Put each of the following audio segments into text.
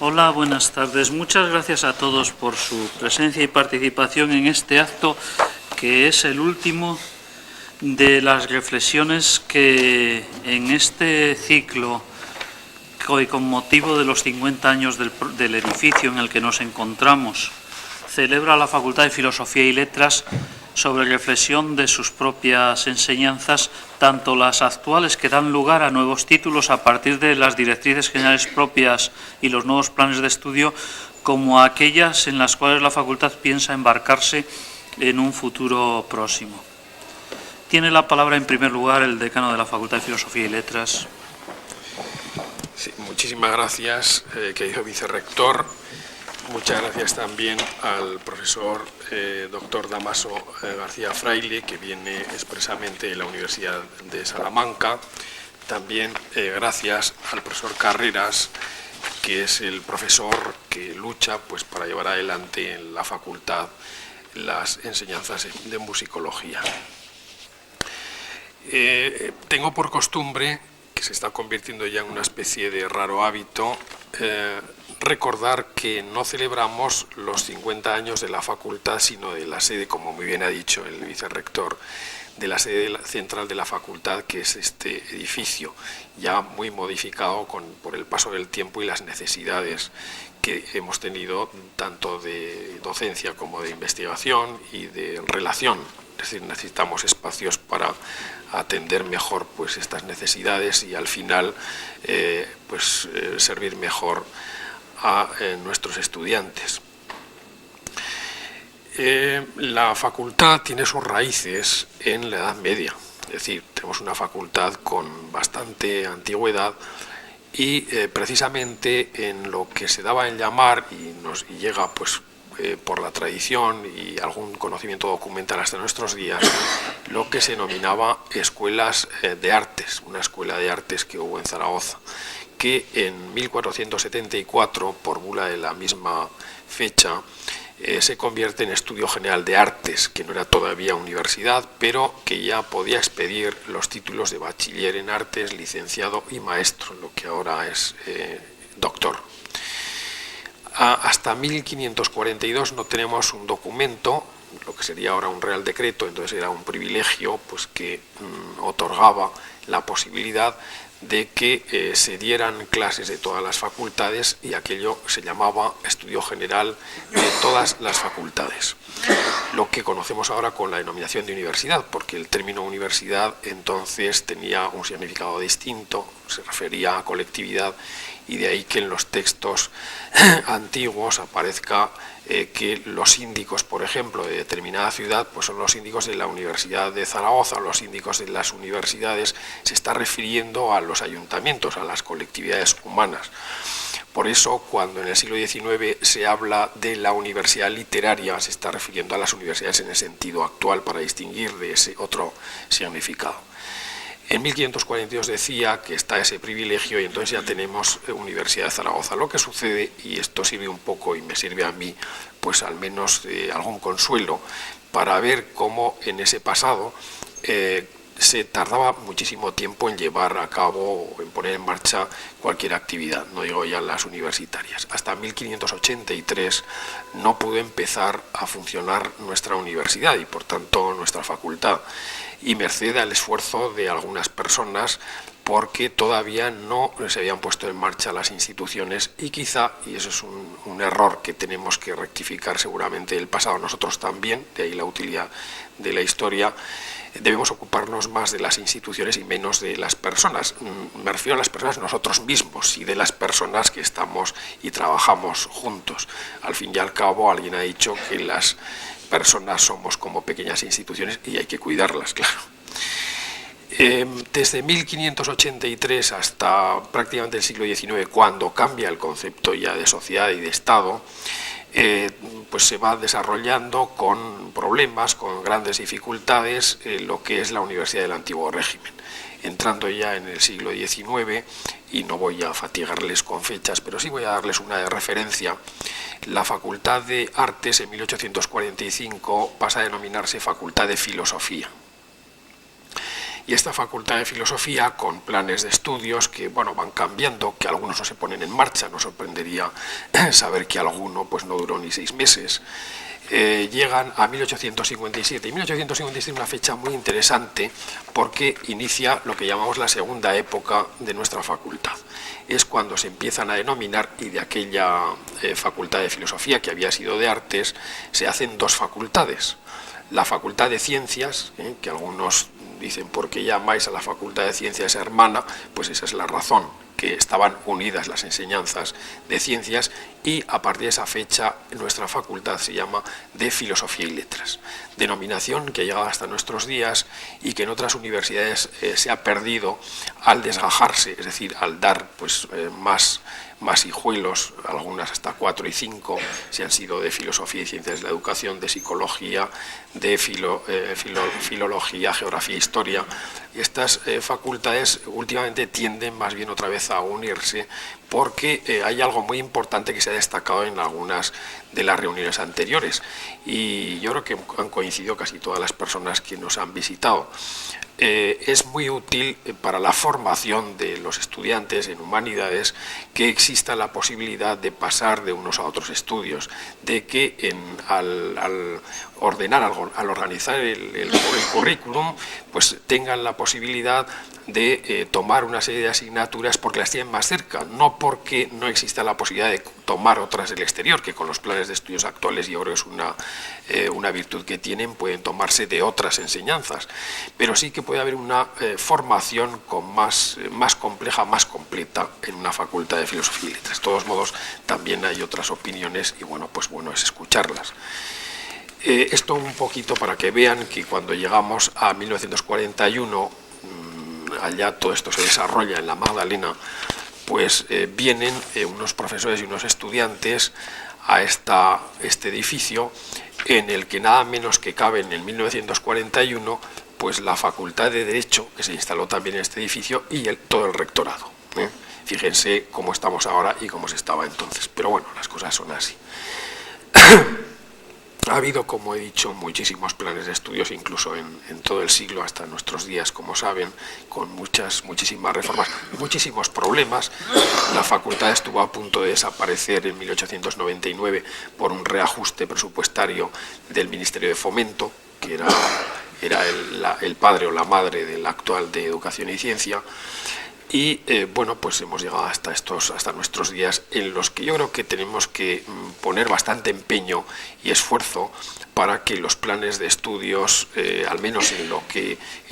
Hola, buenas tardes. Muchas gracias a todos por su presencia y participación en este acto, que es el último de las reflexiones que en este ciclo, y con motivo de los 50 años del edificio en el que nos encontramos, celebra la Facultad de Filosofía y Letras sobre reflexión de sus propias enseñanzas, tanto las actuales que dan lugar a nuevos títulos a partir de las directrices generales propias y los nuevos planes de estudio, como aquellas en las cuales la Facultad piensa embarcarse en un futuro próximo. Tiene la palabra en primer lugar el decano de la Facultad de Filosofía y Letras. Sí, muchísimas gracias, querido vicerrector. Muchas gracias también al profesor doctor Damaso García Fraile, que viene expresamente de la Universidad de Salamanca. También gracias al profesor Carreras, que es el profesor que lucha pues, para llevar adelante en la facultad las enseñanzas de musicología. Tengo por costumbre, que se está convirtiendo ya en una especie de raro hábito, recordar que no celebramos los 50 años de la facultad, sino de la sede, como muy bien ha dicho el vicerrector, de la sede central de la facultad, que es este edificio, ya muy modificado por el paso del tiempo y las necesidades que hemos tenido, tanto de docencia como de investigación y de relación. Es decir, necesitamos espacios para atender mejor pues, estas necesidades y al final servir mejor a nuestros estudiantes. La facultad tiene sus raíces en la Edad Media, es decir, tenemos una facultad con bastante antigüedad y precisamente en lo que se daba en llamar y nos llega pues por la tradición y algún conocimiento documental hasta nuestros días, lo que se denominaba escuelas de artes, una escuela de artes que hubo en Zaragoza, que en 1474, por bula de la misma fecha, se convierte en Estudio General de Artes, que no era todavía universidad, pero que ya podía expedir los títulos de bachiller en artes, licenciado y maestro, lo que ahora es doctor. Hasta 1542 no tenemos un documento, lo que sería ahora un real decreto, entonces era un privilegio pues, que otorgaba la posibilidad de que se dieran clases de todas las facultades y aquello se llamaba Estudio General de todas las facultades. Lo que conocemos ahora con la denominación de universidad, porque el término universidad entonces tenía un significado distinto, se refería a colectividad y de ahí que en los textos antiguos aparezca que los síndicos, por ejemplo, de determinada ciudad, pues son los síndicos de la Universidad de Zaragoza, los síndicos de las universidades, se está refiriendo a los ayuntamientos, a las colectividades humanas. Por eso, cuando en el siglo XIX se habla de la universidad literaria, se está refiriendo a las universidades en el sentido actual para distinguir de ese otro significado. En 1542 decía que está ese privilegio y entonces ya tenemos Universidad de Zaragoza. Lo que sucede, y esto sirve un poco y me sirve a mí, pues al menos algún consuelo, para ver cómo en ese pasado se tardaba muchísimo tiempo en llevar a cabo o en poner en marcha cualquier actividad, no digo ya las universitarias. Hasta 1583 no pudo empezar a funcionar nuestra universidad y por tanto nuestra facultad, y merced al esfuerzo de algunas personas porque todavía no se habían puesto en marcha las instituciones y quizá, y eso es un error que tenemos que rectificar seguramente el pasado nosotros también, de ahí la utilidad de la historia, debemos ocuparnos más de las instituciones y menos de las personas. Me refiero a las personas nosotros mismos y de las personas que estamos y trabajamos juntos. Al fin y al cabo, alguien ha dicho que las personas somos como pequeñas instituciones y hay que cuidarlas, claro. Desde 1583 hasta prácticamente el siglo XIX, cuando cambia el concepto ya de sociedad y de Estado, pues se va desarrollando con problemas, con grandes dificultades, lo que es la Universidad del Antiguo Régimen. Entrando ya en el siglo XIX, y no voy a fatigarles con fechas, pero sí voy a darles una de referencia, la Facultad de Artes en 1845 pasa a denominarse Facultad de Filosofía. Y esta Facultad de Filosofía, con planes de estudios que bueno, van cambiando, que algunos no se ponen en marcha, nos sorprendería saber que alguno pues, no duró ni 6 meses, llegan a 1857. Y 1857 es una fecha muy interesante porque inicia lo que llamamos la segunda época de nuestra facultad. Es cuando se empiezan a denominar, y de aquella Facultad de Filosofía que había sido de Artes, se hacen 2 facultades. La Facultad de Ciencias, que algunos dicen, ¿por qué llamáis a la Facultad de Ciencias hermana? Pues esa es la razón, que estaban unidas las enseñanzas de ciencias, y a partir de esa fecha nuestra facultad se llama de Filosofía y Letras, denominación que ha llegado hasta nuestros días y que en otras universidades se ha perdido al desgajarse, es decir, al dar pues, más hijuelos, algunas hasta 4 y 5, si han sido de Filosofía y Ciencias de la Educación, de Psicología, de Filología, Geografía e Historia. Y estas facultades últimamente tienden más bien otra vez a unirse porque hay algo muy importante que se ha destacado en algunas de las reuniones anteriores, y yo creo que han coincidido casi todas las personas que nos han visitado. Es muy útil para la formación de los estudiantes en humanidades que exista la posibilidad de pasar de unos a otros estudios, de que al organizar el currículum, pues tengan la posibilidad de tomar una serie de asignaturas porque las tienen más cerca, no porque no exista la posibilidad de tomar otras del exterior, que con los planes de estudios actuales yo creo que es una virtud que tienen, pueden tomarse de otras enseñanzas, pero sí que puede haber una formación más compleja, más completa en una Facultad de Filosofía y Letras. De todos modos, también hay otras opiniones y bueno, pues bueno es escucharlas. Esto un poquito para que vean que cuando llegamos a 1941, allá todo esto se desarrolla en la Magdalena, pues vienen unos profesores y unos estudiantes a este edificio, en el que nada menos que cabe en el 1941 pues la Facultad de Derecho, que se instaló también en este edificio, y todo el rectorado. Fíjense cómo estamos ahora y cómo se estaba entonces, pero bueno, las cosas son así. Ha habido, como he dicho, muchísimos planes de estudios, incluso en todo el siglo hasta nuestros días, como saben, con muchísimas reformas, muchísimos problemas. La facultad estuvo a punto de desaparecer en 1899 por un reajuste presupuestario del Ministerio de Fomento, que era el padre o la madre del actual de Educación y Ciencia. Y bueno, pues hemos llegado hasta nuestros días, en los que yo creo que tenemos que poner bastante empeño y esfuerzo para que los planes de estudios, al menos en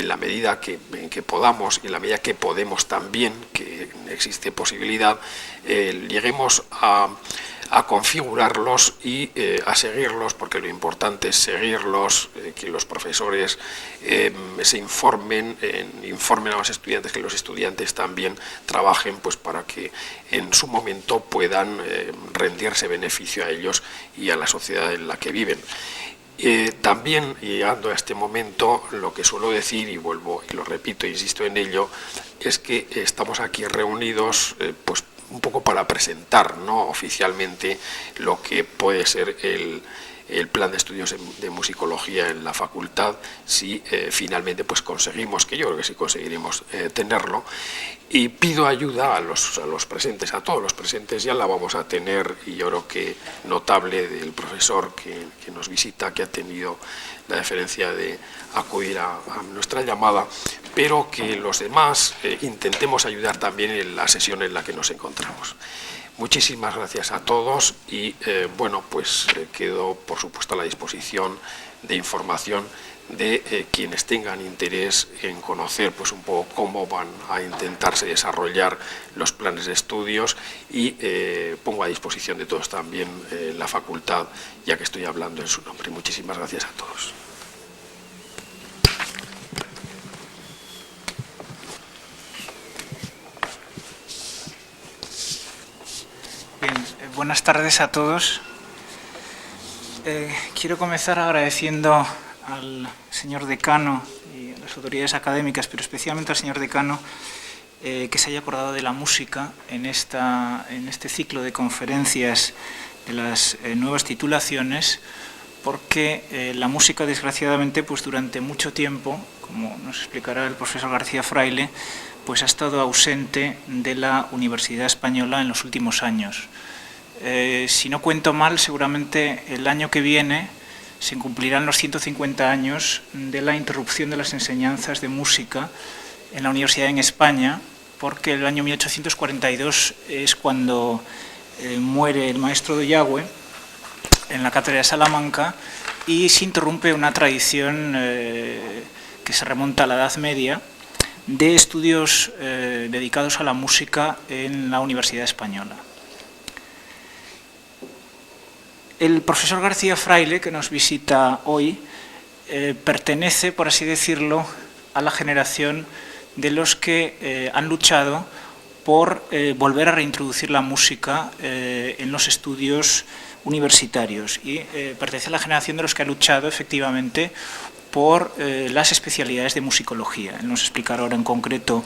la medida que podamos y en la medida que podemos también, que existe posibilidad, lleguemos a configurarlos y a seguirlos, porque lo importante es seguirlos, que los profesores se informen a los estudiantes, que los estudiantes también trabajen pues para que en su momento puedan rendirse beneficio a ellos y a la sociedad en la que viven. También, llegando a este momento, lo que suelo decir, y vuelvo y lo repito e insisto en ello, es que estamos aquí reunidos pues un poco para presentar, ¿no?, oficialmente lo que puede ser el plan de estudios de musicología en la facultad, si finalmente pues conseguimos, que yo creo que sí conseguiremos tenerlo, y pido ayuda a los presentes, a todos los presentes. Ya la vamos a tener, y yo creo que notable, del profesor que nos visita, que ha tenido la deferencia de acudir a nuestra llamada, pero que los demás intentemos ayudar también en la sesión en la que nos encontramos. Muchísimas gracias a todos y bueno, pues quedo por supuesto a la disposición de información de quienes tengan interés en conocer pues un poco cómo van a intentarse desarrollar los planes de estudios, y pongo a disposición de todos también la facultad, ya que estoy hablando en su nombre. Muchísimas gracias a todos. Bien, buenas tardes a todos. Quiero comenzar agradeciendo al señor decano y a las autoridades académicas, pero especialmente al señor decano, que se haya acordado de la música en este ciclo de conferencias de las nuevas titulaciones, porque la música, desgraciadamente, pues durante mucho tiempo, como nos explicará el profesor García Fraile, pues ha estado ausente de la Universidad Española en los últimos años. Si no cuento mal, seguramente el año que viene se cumplirán los 150 años de la interrupción de las enseñanzas de música en la universidad en España, porque el año 1842 es cuando muere el maestro de Yagüe en la cátedra de Salamanca y se interrumpe una tradición que se remonta a la Edad Media de estudios dedicados a la música en la Universidad Española. El profesor García Fraile, que nos visita hoy, pertenece, por así decirlo, a la generación de los que han luchado por volver a reintroducir la música en los estudios universitarios y pertenece a la generación de los que ha luchado efectivamente por las especialidades de musicología. Él nos explicará ahora en concreto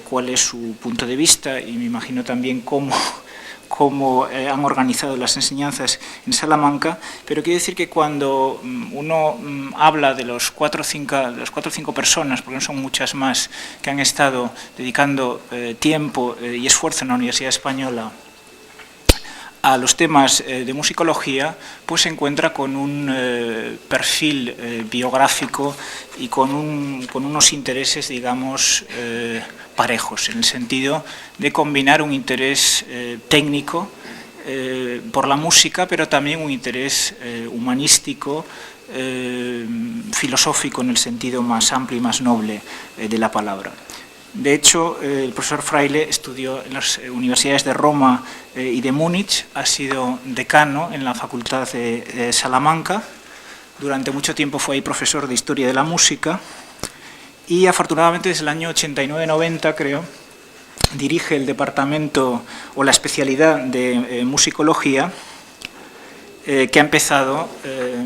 cuál es su punto de vista y me imagino también cómo han organizado las enseñanzas en Salamanca, pero quiero decir que cuando uno habla de los 4 o 5 personas, porque no son muchas más, que han estado dedicando tiempo y esfuerzo en la Universidad Española a los temas de musicología, pues se encuentra con un perfil biográfico y con unos intereses, digamos, parejos, en el sentido de combinar un interés técnico por la música, pero también un interés humanístico, filosófico en el sentido más amplio y más noble de la palabra. De hecho, el profesor Fraile estudió en las universidades de Roma y de Múnich, ha sido decano en la Facultad de Salamanca, durante mucho tiempo fue ahí profesor de Historia de la Música y afortunadamente desde el año 89-90, creo, dirige el departamento o la especialidad de musicología que ha empezado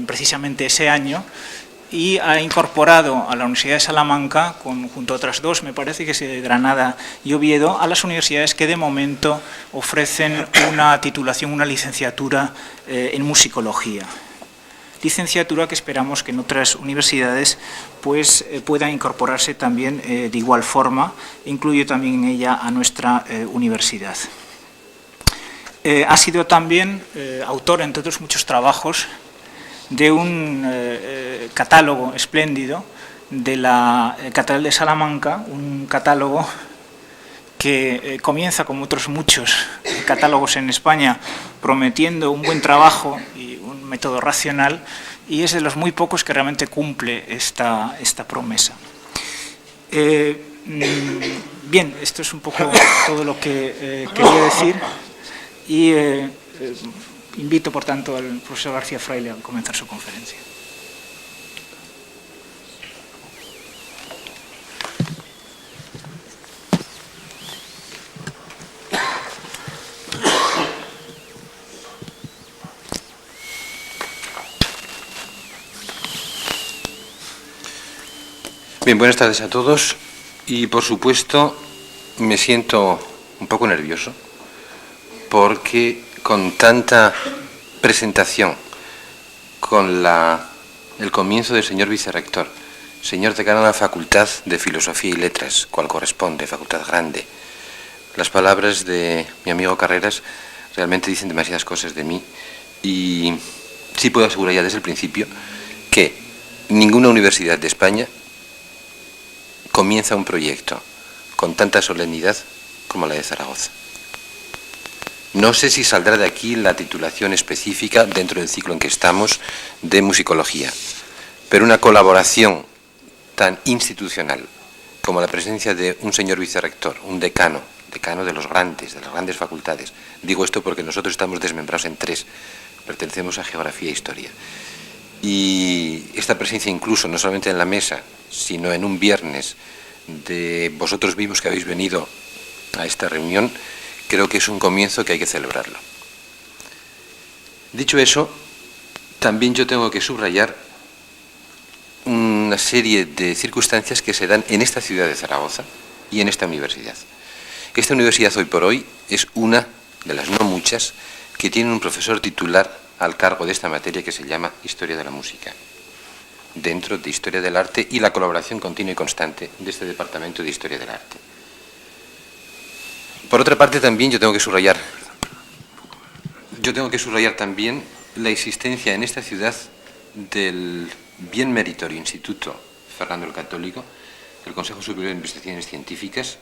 precisamente ese año y ha incorporado a la Universidad de Salamanca, junto a otras dos, me parece que es de Granada y Oviedo, a las universidades que de momento ofrecen una titulación, una licenciatura en musicología. Licenciatura que esperamos que en otras universidades pues, pueda incorporarse también de igual forma, incluye también en ella a nuestra universidad. Ha sido también autor, entre otros muchos trabajos, de un catálogo espléndido de la Catedral de Salamanca, un catálogo que comienza, como otros muchos catálogos en España, prometiendo un buen trabajo y un método racional, y es de los muy pocos que realmente cumple esta promesa. Bien, esto es un poco todo lo que quería decir, y invito, por tanto, al profesor García Fraile a comenzar su conferencia. Bien, buenas tardes a todos y, por supuesto, me siento un poco nervioso porque con tanta presentación, con el comienzo del señor vicerrector, señor decano de la Facultad de Filosofía y Letras, cual corresponde, facultad grande, las palabras de mi amigo Carreras realmente dicen demasiadas cosas de mí y sí puedo asegurar ya desde el principio que ninguna universidad de España comienza un proyecto con tanta solemnidad como la de Zaragoza. No sé si saldrá de aquí la titulación específica dentro del ciclo en que estamos de musicología, pero una colaboración tan institucional como la presencia de un señor vicerrector, un decano de las grandes facultades. Digo esto porque nosotros estamos desmembrados en 3, pertenecemos a Geografía e Historia. Y esta presencia incluso, no solamente en la mesa, sino en un viernes de vosotros mismos que habéis venido a esta reunión, creo que es un comienzo que hay que celebrarlo. Dicho eso, también yo tengo que subrayar una serie de circunstancias que se dan en esta ciudad de Zaragoza y en esta universidad. Esta universidad hoy por hoy es una de las no muchas que tiene un profesor titular al cargo de esta materia que se llama Historia de la Música, dentro de Historia del Arte y la colaboración continua y constante de este Departamento de Historia del Arte. Por otra parte, también yo tengo que subrayar también la existencia en esta ciudad del bien meritorio Instituto Fernando el Católico, el Consejo Superior de Investigaciones Científicas,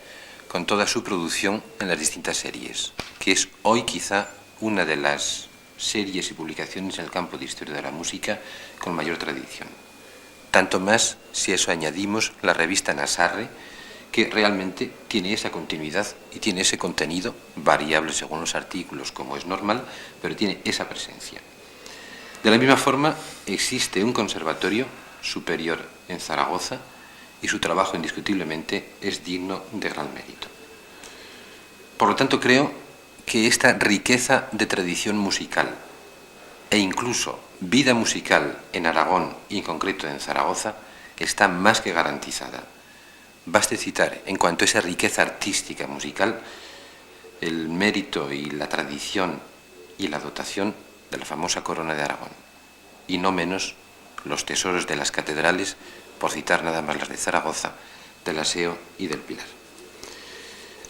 con toda su producción en las distintas series, que es hoy quizá una de las series y publicaciones en el campo de Historia de la Música con mayor tradición. Tanto más si a eso añadimos la revista Nasarre, que realmente tiene esa continuidad y tiene ese contenido, variable según los artículos, como es normal, pero tiene esa presencia. De la misma forma, existe un conservatorio superior en Zaragoza y su trabajo indiscutiblemente es digno de gran mérito. Por lo tanto, creo que esta riqueza de tradición musical e incluso vida musical en Aragón y en concreto en Zaragoza está más que garantizada. Baste citar, en cuanto a esa riqueza artística musical, el mérito y la tradición y la dotación de la famosa Corona de Aragón, y no menos los tesoros de las catedrales, por citar nada más las de Zaragoza, del Aseo y del Pilar.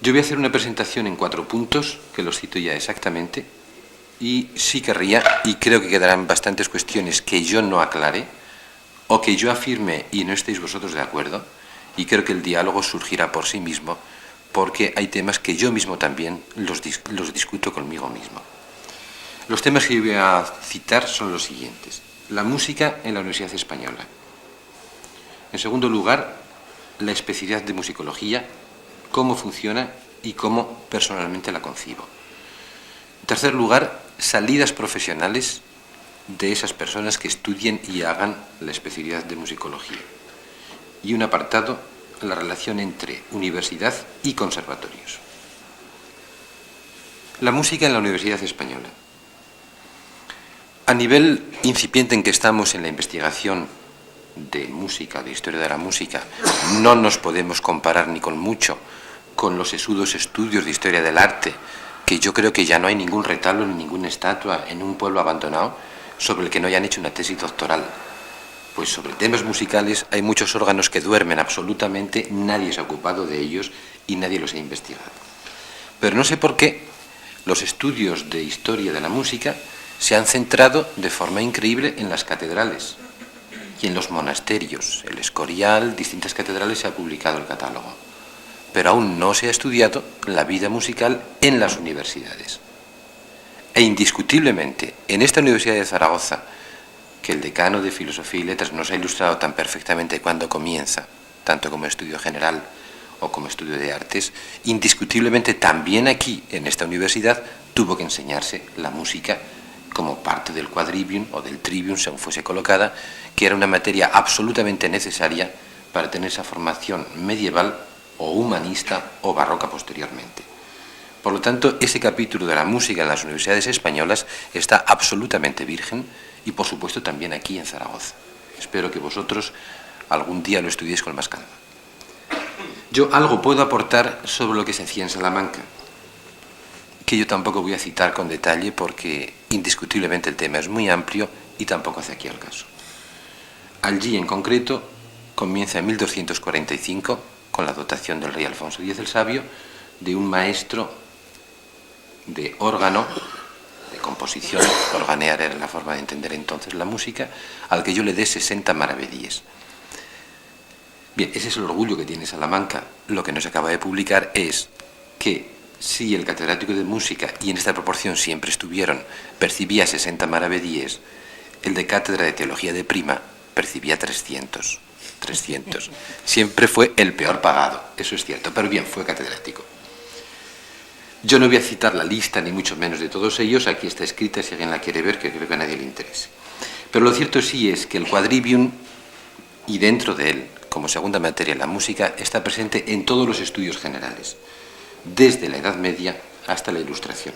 Yo voy a hacer una presentación en 4 puntos, que los cito ya exactamente, y sí querría, y creo que quedarán bastantes cuestiones que yo no aclare, o que yo afirme y no estéis vosotros de acuerdo, y creo que el diálogo surgirá por sí mismo, porque hay temas que yo mismo también los discuto conmigo mismo. Los temas que yo voy a citar son los siguientes. La música en la Universidad Española. En segundo lugar, la especialidad de musicología, cómo funciona y cómo personalmente la concibo. En tercer lugar, salidas profesionales de esas personas que estudien y hagan la especialidad de musicología. Y un apartado, la relación entre universidad y conservatorios. La música en la Universidad Española. A nivel incipiente en que estamos en la investigación de música, de historia de la música, no nos podemos comparar ni con mucho con los sesudos estudios de historia del arte, que yo creo que ya no hay ningún retablo ni ninguna estatua en un pueblo abandonado sobre el que no hayan hecho una tesis doctoral. Pues sobre temas musicales hay muchos órganos que duermen absolutamente, nadie se ha ocupado de ellos y nadie los ha investigado. Pero no sé por qué los estudios de historia de la música se han centrado de forma increíble en las catedrales y en los monasterios. El Escorial, distintas catedrales, se ha publicado el catálogo. Pero aún no se ha estudiado la vida musical en las universidades. E indiscutiblemente, en esta Universidad de Zaragoza, que el decano de Filosofía y Letras nos ha ilustrado tan perfectamente cuando comienza, tanto como estudio general o como estudio de artes, indiscutiblemente también aquí, en esta universidad, tuvo que enseñarse la música como parte del quadrivium o del trivium, según fuese colocada, que era una materia absolutamente necesaria para tener esa formación medieval o humanista o barroca posteriormente. Por lo tanto, ese capítulo de la música en las universidades españolas está absolutamente virgen y, por supuesto, también aquí en Zaragoza. Espero que vosotros algún día lo estudiéis con más calma. Yo algo puedo aportar sobre lo que se hacía en Salamanca, que yo tampoco voy a citar con detalle porque indiscutiblemente el tema es muy amplio y tampoco hace aquí al caso. Allí en concreto comienza en 1245 con la dotación del rey Alfonso X el Sabio de un maestro de órgano, de composición, organear era la forma de entender entonces la música, al que yo le dé 60 maravedíes. Bien, ese es el orgullo que tiene Salamanca. Lo que no se acaba de publicar es que si el catedrático de música, y en esta proporción siempre estuvieron, percibía 60 maravedíes, el de cátedra de teología de prima percibía 300. Siempre fue el peor pagado, eso es cierto, pero bien, fue catedrático. Yo no voy a citar la lista, ni mucho menos de todos ellos, aquí está escrita si alguien la quiere ver, que creo que a nadie le interese. Pero lo cierto sí es que el quadrivium, y dentro de él, como segunda materia, la música, está presente en todos los estudios generales, desde la Edad Media hasta la Ilustración.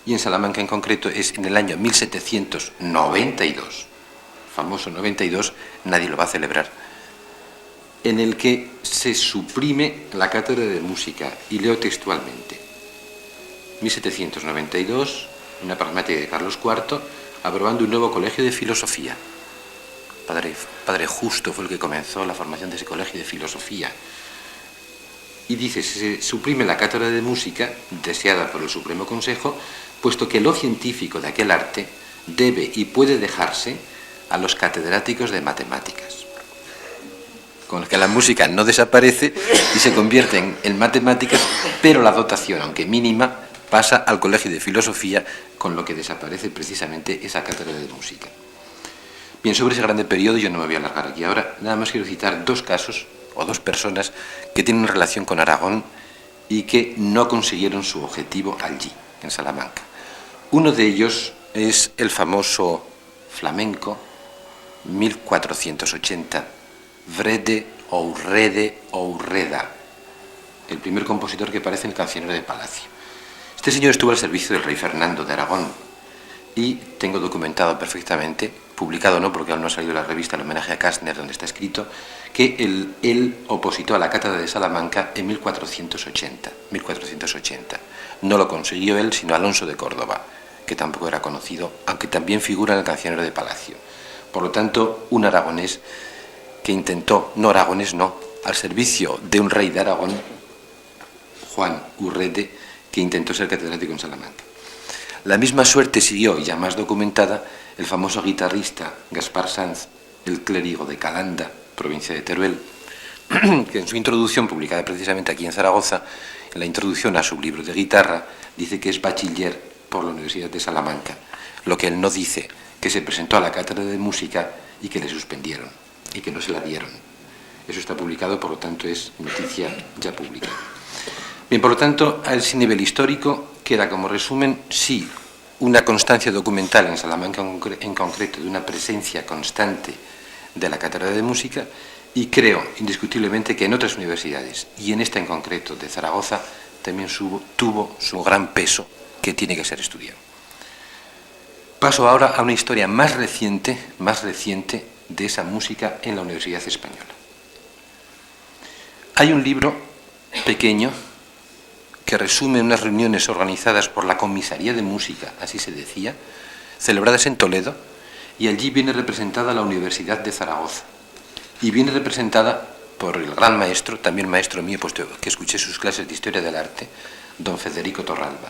Y en Salamanca en concreto es en el año 1792, famoso 92, nadie lo va a celebrar, en el que se suprime la cátedra de música, y leo textualmente. 1792, una pragmática de Carlos IV, aprobando un nuevo colegio de filosofía. Padre Justo fue el que comenzó la formación de ese colegio de filosofía. Y dice, se suprime la cátedra de música, deseada por el Supremo Consejo, puesto que lo científico de aquel arte debe y puede dejarse a los catedráticos de matemáticas. Con que la música no desaparece y se convierte en matemáticas, pero la dotación, aunque mínima, pasa al colegio de filosofía, con lo que desaparece precisamente esa cátedra de música. Bien, sobre ese grande periodo yo no me voy a alargar aquí ahora, nada más quiero citar dos casos o dos personas que tienen relación con Aragón y que no consiguieron su objetivo allí, en Salamanca. Uno de ellos es el famoso flamenco 1480, Vrede Ourreda, el primer compositor que aparece en el Cancionero de Palacio. Este señor estuvo al servicio del rey Fernando de Aragón y tengo documentado perfectamente, publicado no, porque aún no ha salido la revista El homenaje a Kastner, donde está escrito, que él opositó a la cátedra de Salamanca en 1480. No lo consiguió él, sino Alonso de Córdoba, que tampoco era conocido, aunque también figura en el Cancionero de Palacio. Por lo tanto, un aragonés que intentó, no aragonés no, al servicio de un rey de Aragón, Juan Urrede, que intentó ser catedrático en Salamanca. La misma suerte siguió, ya más documentada, el famoso guitarrista Gaspar Sanz, el clérigo de Calanda, provincia de Teruel, que en su introducción, publicada precisamente aquí en Zaragoza, en la introducción a su libro de guitarra, dice que es bachiller por la Universidad de Salamanca, lo que él no dice, que se presentó a la cátedra de música y que le suspendieron, y que no se la dieron. Eso está publicado, por lo tanto es noticia ya pública. Bien, por lo tanto, a ese nivel histórico queda como resumen, sí, una constancia documental en Salamanca en concreto de una presencia constante de la cátedra de música, y creo indiscutiblemente que en otras universidades, y en esta en concreto de Zaragoza, también tuvo su gran peso que tiene que ser estudiado. Paso ahora a una historia más reciente de esa música en la Universidad Española. Hay un libro pequeño que resume unas reuniones organizadas por la Comisaría de Música, así se decía, celebradas en Toledo, y allí viene representada la Universidad de Zaragoza, y viene representada por el gran maestro, también maestro mío, puesto que escuché sus clases de Historia del Arte, don Federico Torralba.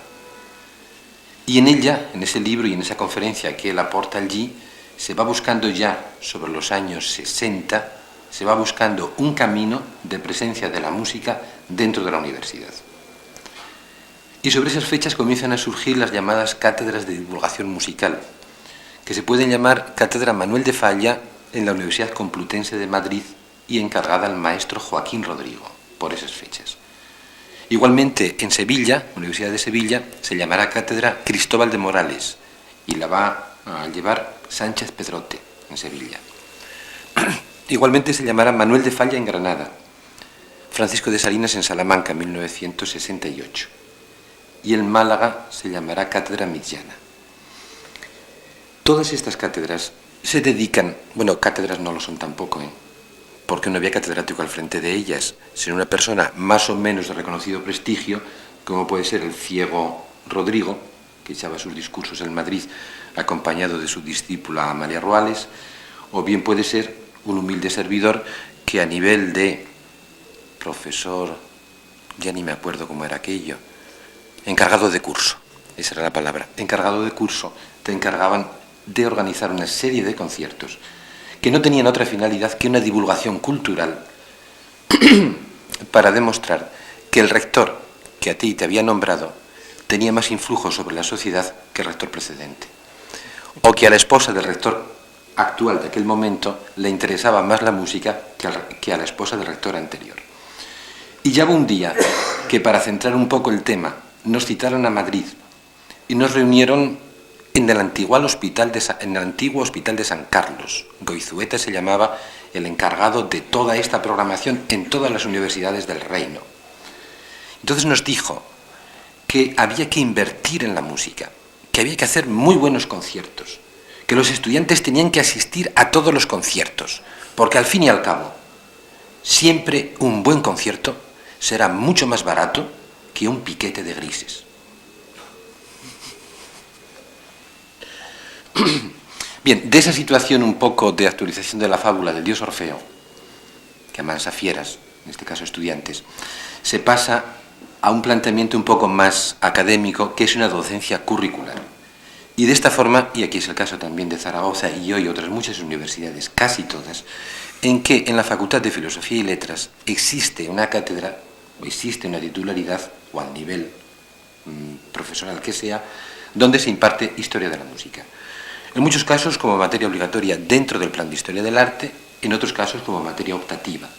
Y en ella, en ese libro y en esa conferencia que él aporta allí, se va buscando ya, sobre los años 60, se va buscando un camino de presencia de la música dentro de la universidad. Y sobre esas fechas comienzan a surgir las llamadas cátedras de divulgación musical, que se pueden llamar Cátedra Manuel de Falla en la Universidad Complutense de Madrid y encargada al maestro Joaquín Rodrigo, por esas fechas. Igualmente, en Sevilla, Universidad de Sevilla, se llamará Cátedra Cristóbal de Morales y la va a llevar Sánchez Pedrote, en Sevilla. Igualmente se llamará Manuel de Falla en Granada, Francisco de Salinas en Salamanca, 1968. Y en Málaga se llamará Cátedra Millana. Todas estas cátedras se dedican, bueno, cátedras no lo son tampoco, porque no había catedrático al frente de ellas, sino una persona más o menos de reconocido prestigio, como puede ser el ciego Rodrigo, que echaba sus discursos en Madrid acompañado de su discípula Amalia Ruales, o bien puede ser un humilde servidor que a nivel de profesor, ya ni me acuerdo cómo era aquello, encargado de curso, esa era la palabra, encargado de curso, te encargaban de organizar una serie de conciertos que no tenían otra finalidad que una divulgación cultural para demostrar que el rector que a ti te había nombrado tenía más influjo sobre la sociedad que el rector precedente, o que a la esposa del rector actual de aquel momento le interesaba más la música que a la esposa del rector anterior. Y ya hubo un día que, para centrar un poco el tema, nos citaron a Madrid y nos reunieron en el antiguo hospital de San Carlos. Goizueta se llamaba el encargado de toda esta programación en todas las universidades del reino. Entonces nos dijo que había que invertir en la música, que había que hacer muy buenos conciertos, que los estudiantes tenían que asistir a todos los conciertos, porque al fin y al cabo, siempre un buen concierto será mucho más barato que un piquete de grises. Bien, de esa situación un poco de actualización de la fábula del dios Orfeo, que amansa fieras, en este caso estudiantes, se pasa a un planteamiento un poco más académico, que es una docencia curricular. Y de esta forma, y aquí es el caso también de Zaragoza y hoy otras muchas universidades, casi todas, en que en la Facultad de Filosofía y Letras existe una cátedra, existe una titularidad, o al nivel profesional que sea, donde se imparte historia de la música. En muchos casos como materia obligatoria dentro del plan de historia del arte, en otros casos como materia optativa,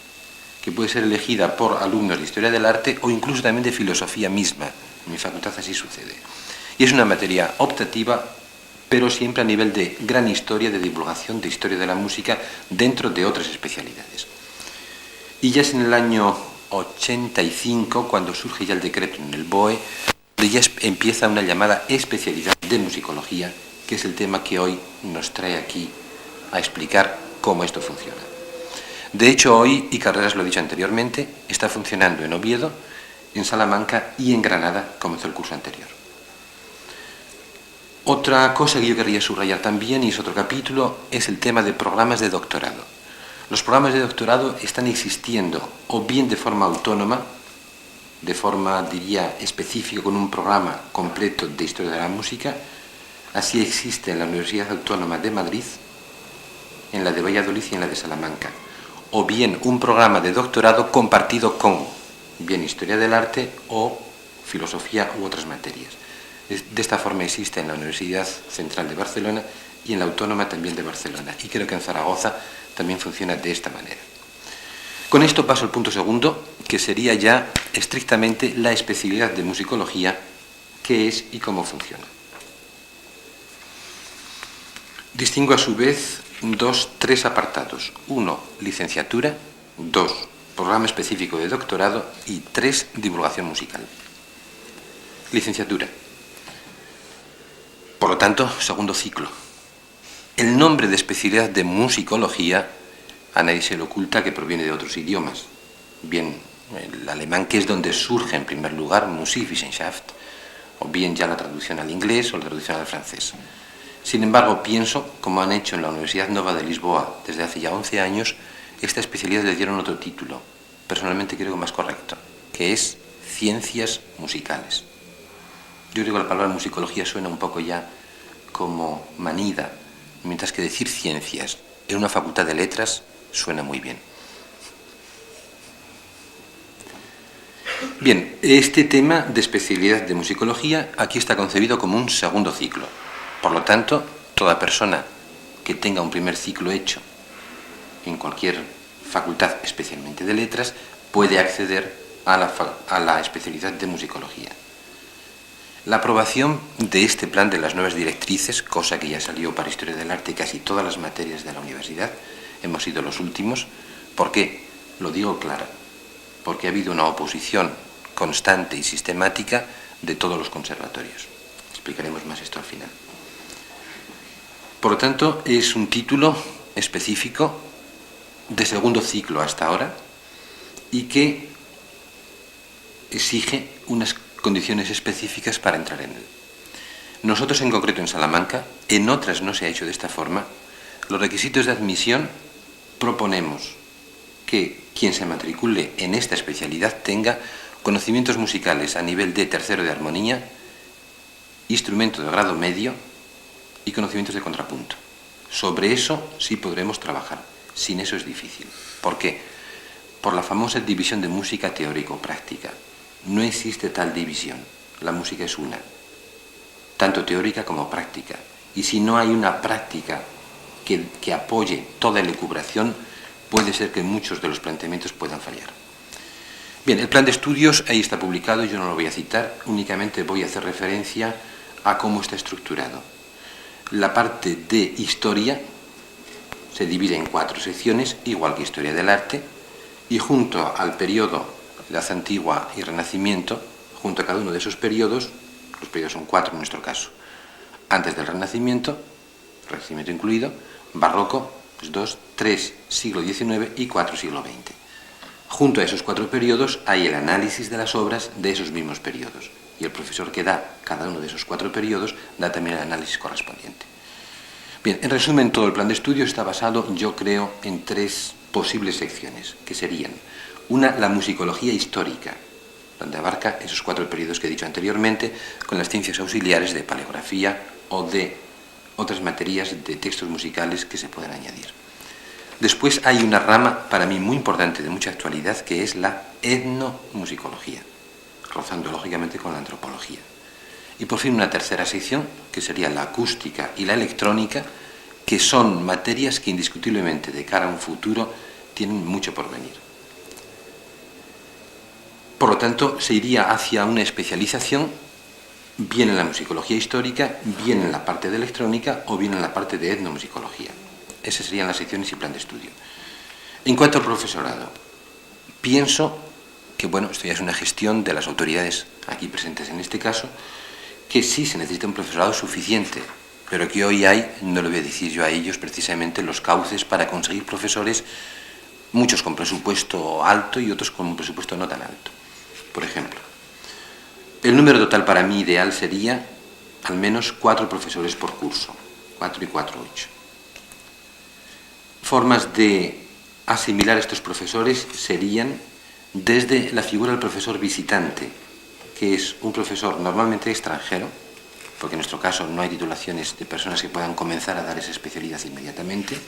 que puede ser elegida por alumnos de historia del arte o incluso también de filosofía misma. En mi facultad así sucede. Y es una materia optativa, pero siempre a nivel de gran historia, de divulgación de historia de la música dentro de otras especialidades. Y ya es en el año 85 cuando surge ya el decreto en el BOE, donde ya empieza una llamada especialidad de musicología, que es el tema que hoy nos trae aquí a explicar cómo esto funciona. De hecho, hoy, y Carreras lo ha dicho anteriormente, está funcionando en Oviedo, en Salamanca y en Granada, comenzó el curso anterior. Otra cosa que yo querría subrayar también, y es otro capítulo, es el tema de programas de doctorado. Los programas de doctorado están existiendo o bien de forma autónoma, de forma, diría, específica, con un programa completo de historia de la música. Así existe en la Universidad Autónoma de Madrid, en la de Valladolid y en la de Salamanca. O bien un programa de doctorado compartido con bien historia del arte o filosofía u otras materias. De esta forma existe en la Universidad Central de Barcelona y en la Autónoma también de Barcelona. Y creo que en Zaragoza también funciona de esta manera. Con esto paso al punto segundo, que sería ya estrictamente la especialidad de musicología, qué es y cómo funciona. Distingo a su vez tres apartados. 1, licenciatura. 2, programa específico de doctorado. Y 3, divulgación musical. Licenciatura. Por lo tanto, segundo ciclo. El nombre de especialidad de musicología a nadie se le oculta que proviene de otros idiomas. Bien, el alemán, que es donde surge en primer lugar Musikwissenschaft, o bien ya la traducción al inglés o la traducción al francés. Sin embargo, pienso, como han hecho en la Universidad Nova de Lisboa desde hace ya 11 años, esta especialidad le dieron otro título, personalmente creo que más correcto, que es Ciencias Musicales. Yo creo que la palabra musicología suena un poco ya como manida, mientras que decir ciencias en una facultad de letras suena muy bien. Bien, este tema de especialidad de musicología aquí está concebido como un segundo ciclo. Por lo tanto, toda persona que tenga un primer ciclo hecho en cualquier facultad, especialmente de letras, puede acceder a la especialidad de musicología. La aprobación de este plan de las nuevas directrices, cosa que ya salió para Historia del Arte y casi todas las materias de la universidad, hemos sido los últimos. ¿Por qué? Lo digo claro, porque ha habido una oposición constante y sistemática de todos los conservatorios. Explicaremos más esto al final. Por lo tanto, es un título específico de segundo ciclo hasta ahora y que exige unas condiciones específicas para entrar en él. Nosotros en concreto en Salamanca, en otras no se ha hecho de esta forma, los requisitos de admisión proponemos que quien se matricule en esta especialidad tenga conocimientos musicales a nivel de tercero de armonía, instrumento de grado medio y conocimientos de contrapunto. Sobre eso sí podremos trabajar, sin eso es difícil. ¿Por qué? Por la famosa división de música teórico-práctica. No existe tal división, la música es una, tanto teórica como práctica. Y si no hay una práctica que apoye toda elucubración, puede ser que muchos de los planteamientos puedan fallar. Bien, el plan de estudios ahí está publicado, yo no lo voy a citar, únicamente voy a hacer referencia a cómo está estructurado. La parte de historia se divide en 4 secciones, igual que historia del arte, y junto al periodo Edad Antigua y Renacimiento, junto a cada uno de esos periodos, los periodos son 4 en nuestro caso, antes del Renacimiento incluido, Barroco, 2, 3, siglo XIX y 4, siglo XX. Junto a esos 4 periodos hay el análisis de las obras de esos mismos periodos, y el profesor que da cada uno de esos 4 periodos da también el análisis correspondiente. Bien, en resumen, todo el plan de estudio está basado, yo creo, en 3 posibles secciones, que serían: una, la musicología histórica, donde abarca esos 4 periodos que he dicho anteriormente, con las ciencias auxiliares de paleografía o de otras materias de textos musicales que se puedan añadir. Después hay una rama, para mí muy importante, de mucha actualidad, que es la etnomusicología, rozando lógicamente con la antropología. Y por fin una tercera sección, que sería la acústica y la electrónica, que son materias que indiscutiblemente de cara a un futuro tienen mucho por venir. Por lo tanto, se iría hacia una especialización, bien en la musicología histórica, bien en la parte de electrónica o bien en la parte de etnomusicología. Esas serían las secciones y plan de estudio. En cuanto al profesorado, pienso que, bueno, esto ya es una gestión de las autoridades aquí presentes en este caso, que sí se necesita un profesorado suficiente, pero que hoy hay, no lo voy a decir yo a ellos, precisamente los cauces para conseguir profesores, muchos con presupuesto alto y otros con un presupuesto no tan alto. Por ejemplo, el número total para mí ideal sería al menos 4 profesores por curso, 4 y 4, 8. Formas de asimilar a estos profesores serían desde la figura del profesor visitante, que es un profesor normalmente extranjero, porque en nuestro caso no hay titulaciones de personas que puedan comenzar a dar esa especialidad inmediatamente,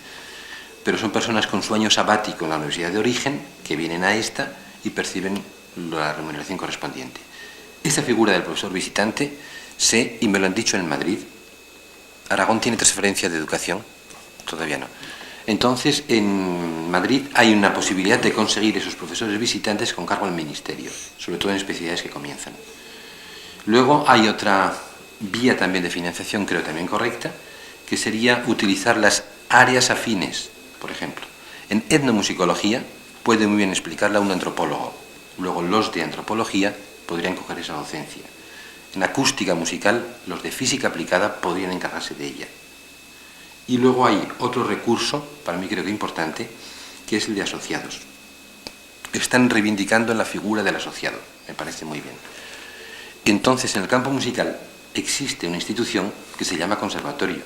pero son personas con su año sabático en la universidad de origen, que vienen a esta y perciben la remuneración correspondiente. Esta figura del profesor visitante sé, y me lo han dicho en Madrid, ¿Aragón tiene transferencia de educación? Todavía no. Entonces, en Madrid hay una posibilidad de conseguir esos profesores visitantes con cargo al ministerio, sobre todo en especialidades que comienzan. Luego hay otra vía también de financiación, creo también correcta, que sería utilizar las áreas afines. Por ejemplo, en etnomusicología puede muy bien explicarla un antropólogo. Luego los de antropología podrían coger esa docencia. En acústica musical, los de física aplicada podrían encargarse de ella. Y luego hay otro recurso, para mí creo que importante, que es el de asociados. Están reivindicando la figura del asociado, me parece muy bien. Entonces, en el campo musical existe una institución que se llama conservatorio,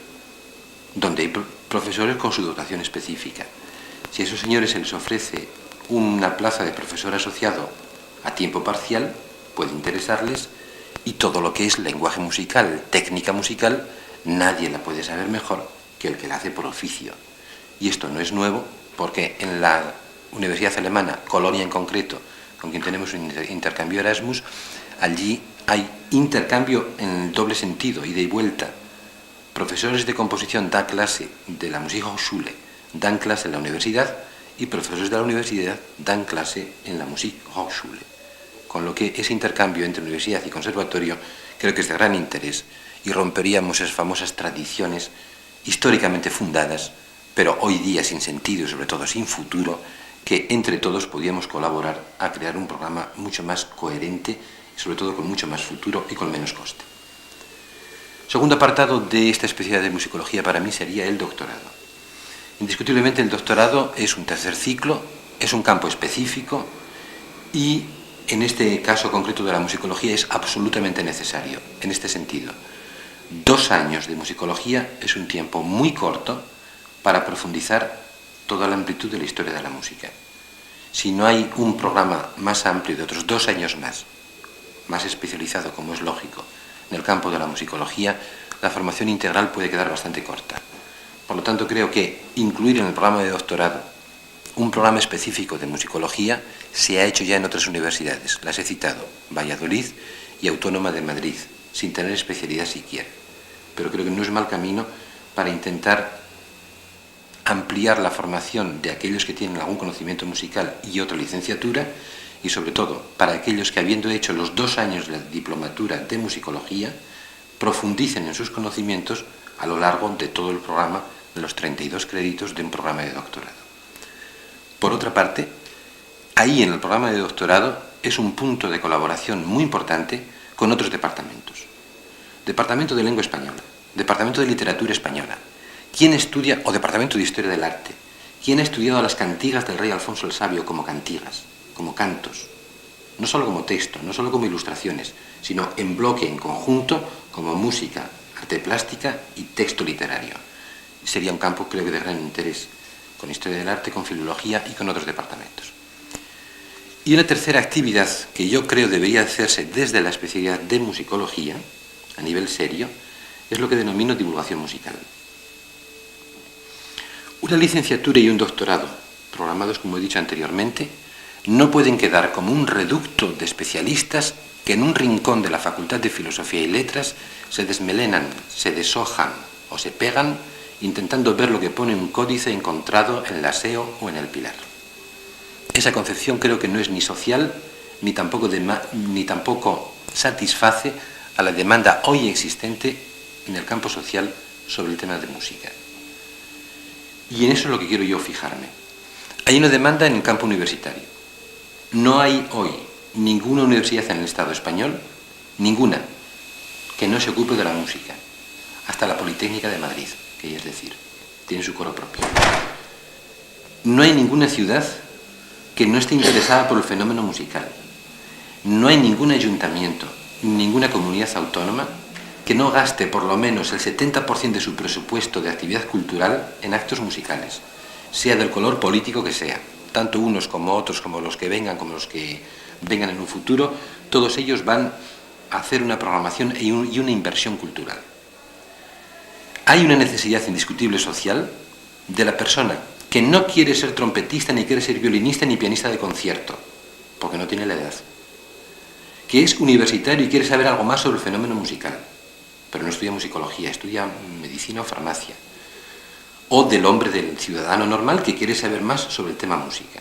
donde hay profesores con su dotación específica. Si a esos señores se les ofrece una plaza de profesor asociado a tiempo parcial, puede interesarles, y todo lo que es lenguaje musical, técnica musical, nadie la puede saber mejor que el que la hace por oficio. Y esto no es nuevo, porque en la Universidad Alemana, Colonia en concreto, con quien tenemos un intercambio Erasmus, allí hay intercambio en el doble sentido, ida y vuelta. Profesores de composición dan clase de la Musikhochschule, dan clase en la universidad, y profesores de la universidad dan clase en la Musikhochschule. Con lo que ese intercambio entre universidad y conservatorio creo que es de gran interés, y romperíamos esas famosas tradiciones históricamente fundadas, pero hoy día sin sentido y sobre todo sin futuro, que entre todos podíamos colaborar a crear un programa mucho más coherente y sobre todo con mucho más futuro y con menos coste. Segundo apartado de esta especialidad de musicología para mí sería el doctorado. Indiscutiblemente el doctorado es un tercer ciclo, es un campo específico y en este caso concreto de la musicología es absolutamente necesario, en este sentido. 2 años de musicología es un tiempo muy corto para profundizar toda la amplitud de la historia de la música. Si no hay un programa más amplio de otros 2 años más especializado, como es lógico, en el campo de la musicología, la formación integral puede quedar bastante corta. Por lo tanto, creo que incluir en el programa de doctorado un programa específico de musicología se ha hecho ya en otras universidades. Las he citado, Valladolid y Autónoma de Madrid, sin tener especialidad siquiera. Pero creo que no es mal camino para intentar ampliar la formación de aquellos que tienen algún conocimiento musical y otra licenciatura, y sobre todo para aquellos que, habiendo hecho los 2 años de la diplomatura de musicología, profundicen en sus conocimientos a lo largo de todo el programa de los 32 créditos de un programa de doctorado. Por otra parte, ahí en el programa de doctorado es un punto de colaboración muy importante con otros departamentos. Departamento de Lengua Española, Departamento de Literatura Española. ¿Quién estudia, o Departamento de Historia del Arte? ¿Quién ha estudiado las cantigas del rey Alfonso el Sabio como cantigas, como cantos? No solo como texto, no solo como ilustraciones, sino en bloque, en conjunto, como música, arte plástica y texto literario. sería un campo, creo que, de gran interés, con historia del arte, con filología y con otros departamentos. Y una tercera actividad que yo creo debería hacerse desde la especialidad de musicología, a nivel serio, es lo que denomino divulgación musical. Una licenciatura y un doctorado, programados como he dicho anteriormente, no pueden quedar como un reducto de especialistas que en un rincón de la Facultad de Filosofía y Letras se desmelenan, se deshojan o se pegan intentando ver lo que pone un códice encontrado en la SEO o en el Pilar. Esa concepción creo que no es ni social ni tampoco satisface a la demanda hoy existente en el campo social sobre el tema de música. Y en eso es lo que quiero yo fijarme. Hay una demanda en el campo universitario. No hay hoy ninguna universidad en el Estado español, ninguna, que no se ocupe de la música, hasta la Politécnica de Madrid, que es decir, tiene su coro propio. No hay ninguna ciudad que no esté interesada por el fenómeno musical. No hay ningún ayuntamiento, ninguna comunidad autónoma que no gaste por lo menos el 70% de su presupuesto de actividad cultural en actos musicales, sea del color político que sea, tanto unos como otros, como los que vengan, como los que vengan en un futuro, todos ellos van a hacer una programación y una inversión cultural. Hay una necesidad indiscutible social de la persona que no quiere ser trompetista, ni quiere ser violinista, ni pianista de concierto, porque no tiene la edad, que es universitario y quiere saber algo más sobre el fenómeno musical, pero no estudia musicología, estudia medicina o farmacia, o del hombre, del ciudadano normal que quiere saber más sobre el tema música.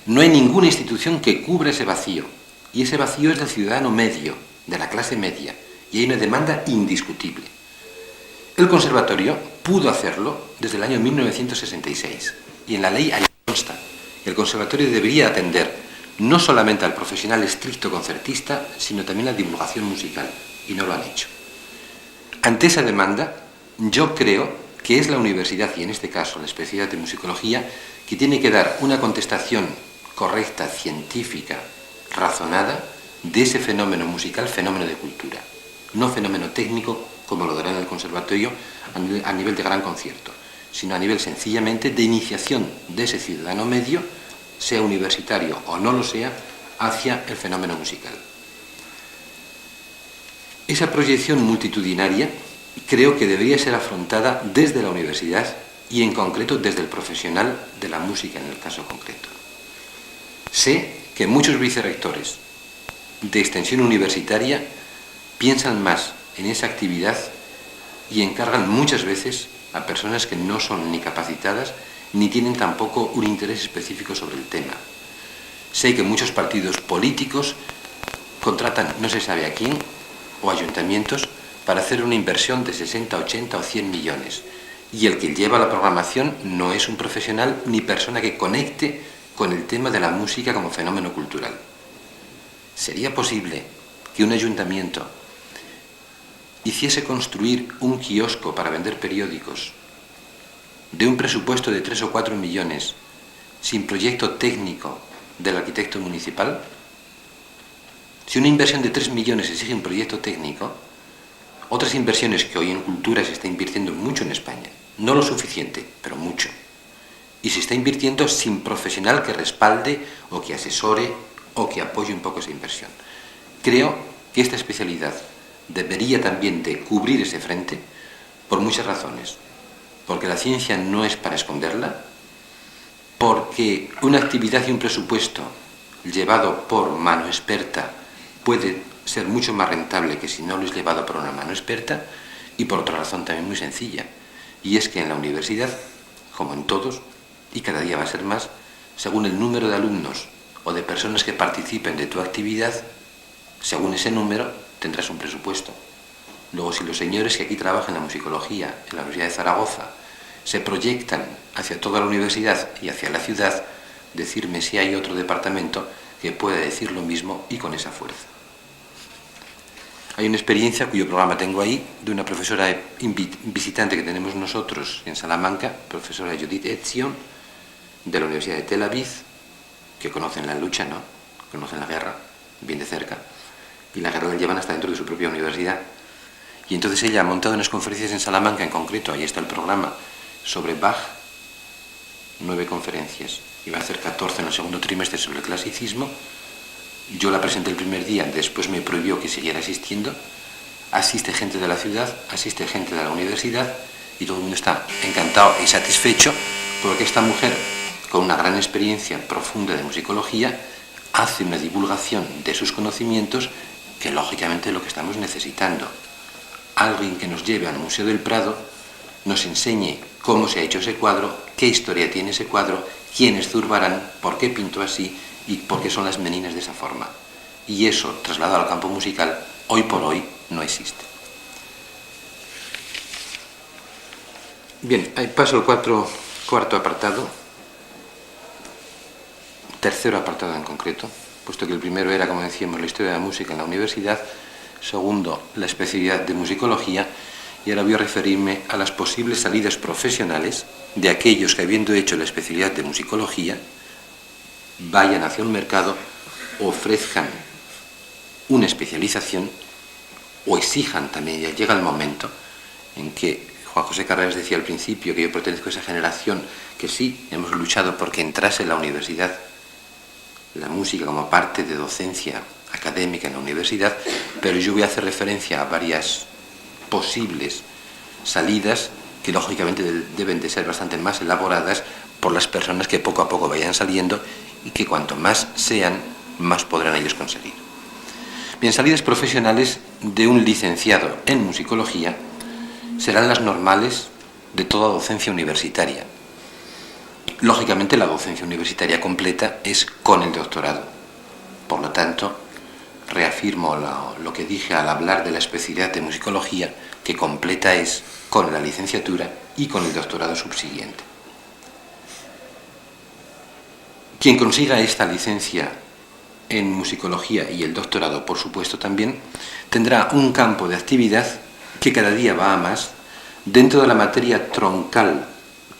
No hay ninguna institución que cubra ese vacío, y ese vacío es del ciudadano medio, de la clase media, y hay una demanda indiscutible. El conservatorio pudo hacerlo desde el año 1966, y en la ley ahí consta. El conservatorio debería atender no solamente al profesional estricto concertista, sino también a la divulgación musical, y no lo han hecho. Ante esa demanda, yo creo que es la universidad, y en este caso la especialidad de musicología, que tiene que dar una contestación correcta, científica, razonada, de ese fenómeno musical, fenómeno de cultura, no fenómeno técnico, como lo dará en el conservatorio, a nivel de gran concierto, sino a nivel sencillamente de iniciación de ese ciudadano medio, sea universitario o no lo sea, hacia el fenómeno musical. Esa proyección multitudinaria creo que debería ser afrontada desde la universidad y en concreto desde el profesional de la música en el caso concreto. Sé que muchos vicerrectores de extensión universitaria piensan más en esa actividad y encargan muchas veces a personas que no son ni capacitadas ni tienen tampoco un interés específico sobre el tema. Sé que muchos partidos políticos contratan, no se sabe a quién, o ayuntamientos, para hacer una inversión de 60, 80 o 100 millones. Y el que lleva la programación no es un profesional ni persona que conecte con el tema de la música como fenómeno cultural. ¿Sería posible que un ayuntamiento hiciese construir un kiosco para vender periódicos de un presupuesto de 3 o 4 millones sin proyecto técnico del arquitecto municipal? Si una inversión de 3 millones exige un proyecto técnico, otras inversiones que hoy en cultura se está invirtiendo mucho en España, no lo suficiente, pero mucho, y se está invirtiendo sin profesional que respalde o que asesore o que apoye un poco esa inversión. Creo que esta especialidad debería también de cubrir ese frente por muchas razones, porque la ciencia no es para esconderla, porque una actividad y un presupuesto llevado por mano experta puede ser mucho más rentable que si no lo es llevado por una mano experta, y por otra razón también muy sencilla, y es que en la universidad, como en todos, y cada día va a ser más, según el número de alumnos o de personas que participen de tu actividad, según ese número tendrás un presupuesto. Luego, si los señores que aquí trabajan en la musicología, en la Universidad de Zaragoza, se proyectan hacia toda la universidad y hacia la ciudad, decirme si hay otro departamento que pueda decir lo mismo y con esa fuerza. Hay una experiencia cuyo programa tengo ahí, de una profesora visitante que tenemos nosotros en Salamanca, profesora Judith Etzion, de la Universidad de Tel Aviv, que conocen la lucha, ¿no? Conocen la guerra, bien de cerca, y la guerra la llevan hasta dentro de su propia universidad. Y entonces ella ha montado unas conferencias en Salamanca, en concreto, ahí está el programa, sobre Bach, 9 conferencias, y va a hacer 14 en el segundo trimestre sobre el clasicismo. Yo la presenté el primer día, después me prohibió que siguiera asistiendo. Asiste gente de la ciudad, asiste gente de la universidad, y todo el mundo está encantado y satisfecho porque esta mujer, con una gran experiencia profunda de musicología, hace una divulgación de sus conocimientos que lógicamente es lo que estamos necesitando. Alguien que nos lleve al Museo del Prado, nos enseñe cómo se ha hecho ese cuadro, qué historia tiene ese cuadro, quién es Zurbarán, por qué pintó así y por qué son las meninas de esa forma. Y eso, trasladado al campo musical, hoy por hoy no existe. Bien, ahí paso al cuarto apartado, tercero apartado en concreto, puesto que el primero era, como decíamos, la historia de la música en la universidad, segundo, la especialidad de musicología, y ahora voy a referirme a las posibles salidas profesionales de aquellos que, habiendo hecho la especialidad de musicología, vayan hacia un mercado, ofrezcan una especialización o exijan también. Ya llega el momento en que Juan José Carreras decía al principio que yo pertenezco a esa generación que sí, hemos luchado porque entrase en la universidad la música como parte de docencia académica en la universidad, pero yo voy a hacer referencia a varias posibles salidas que lógicamente deben de ser bastante más elaboradas por las personas que poco a poco vayan saliendo y que cuanto más sean, más podrán ellos conseguir. Bien, salidas profesionales de un licenciado en musicología serán las normales de toda docencia universitaria. Lógicamente, la docencia universitaria completa es con el doctorado. Por lo tanto, reafirmo lo que dije al hablar de la especialidad de musicología, que completa es con la licenciatura y con el doctorado subsiguiente. Quien consiga esta licencia en musicología y el doctorado, por supuesto, también, tendrá un campo de actividad que cada día va a más dentro de la materia troncal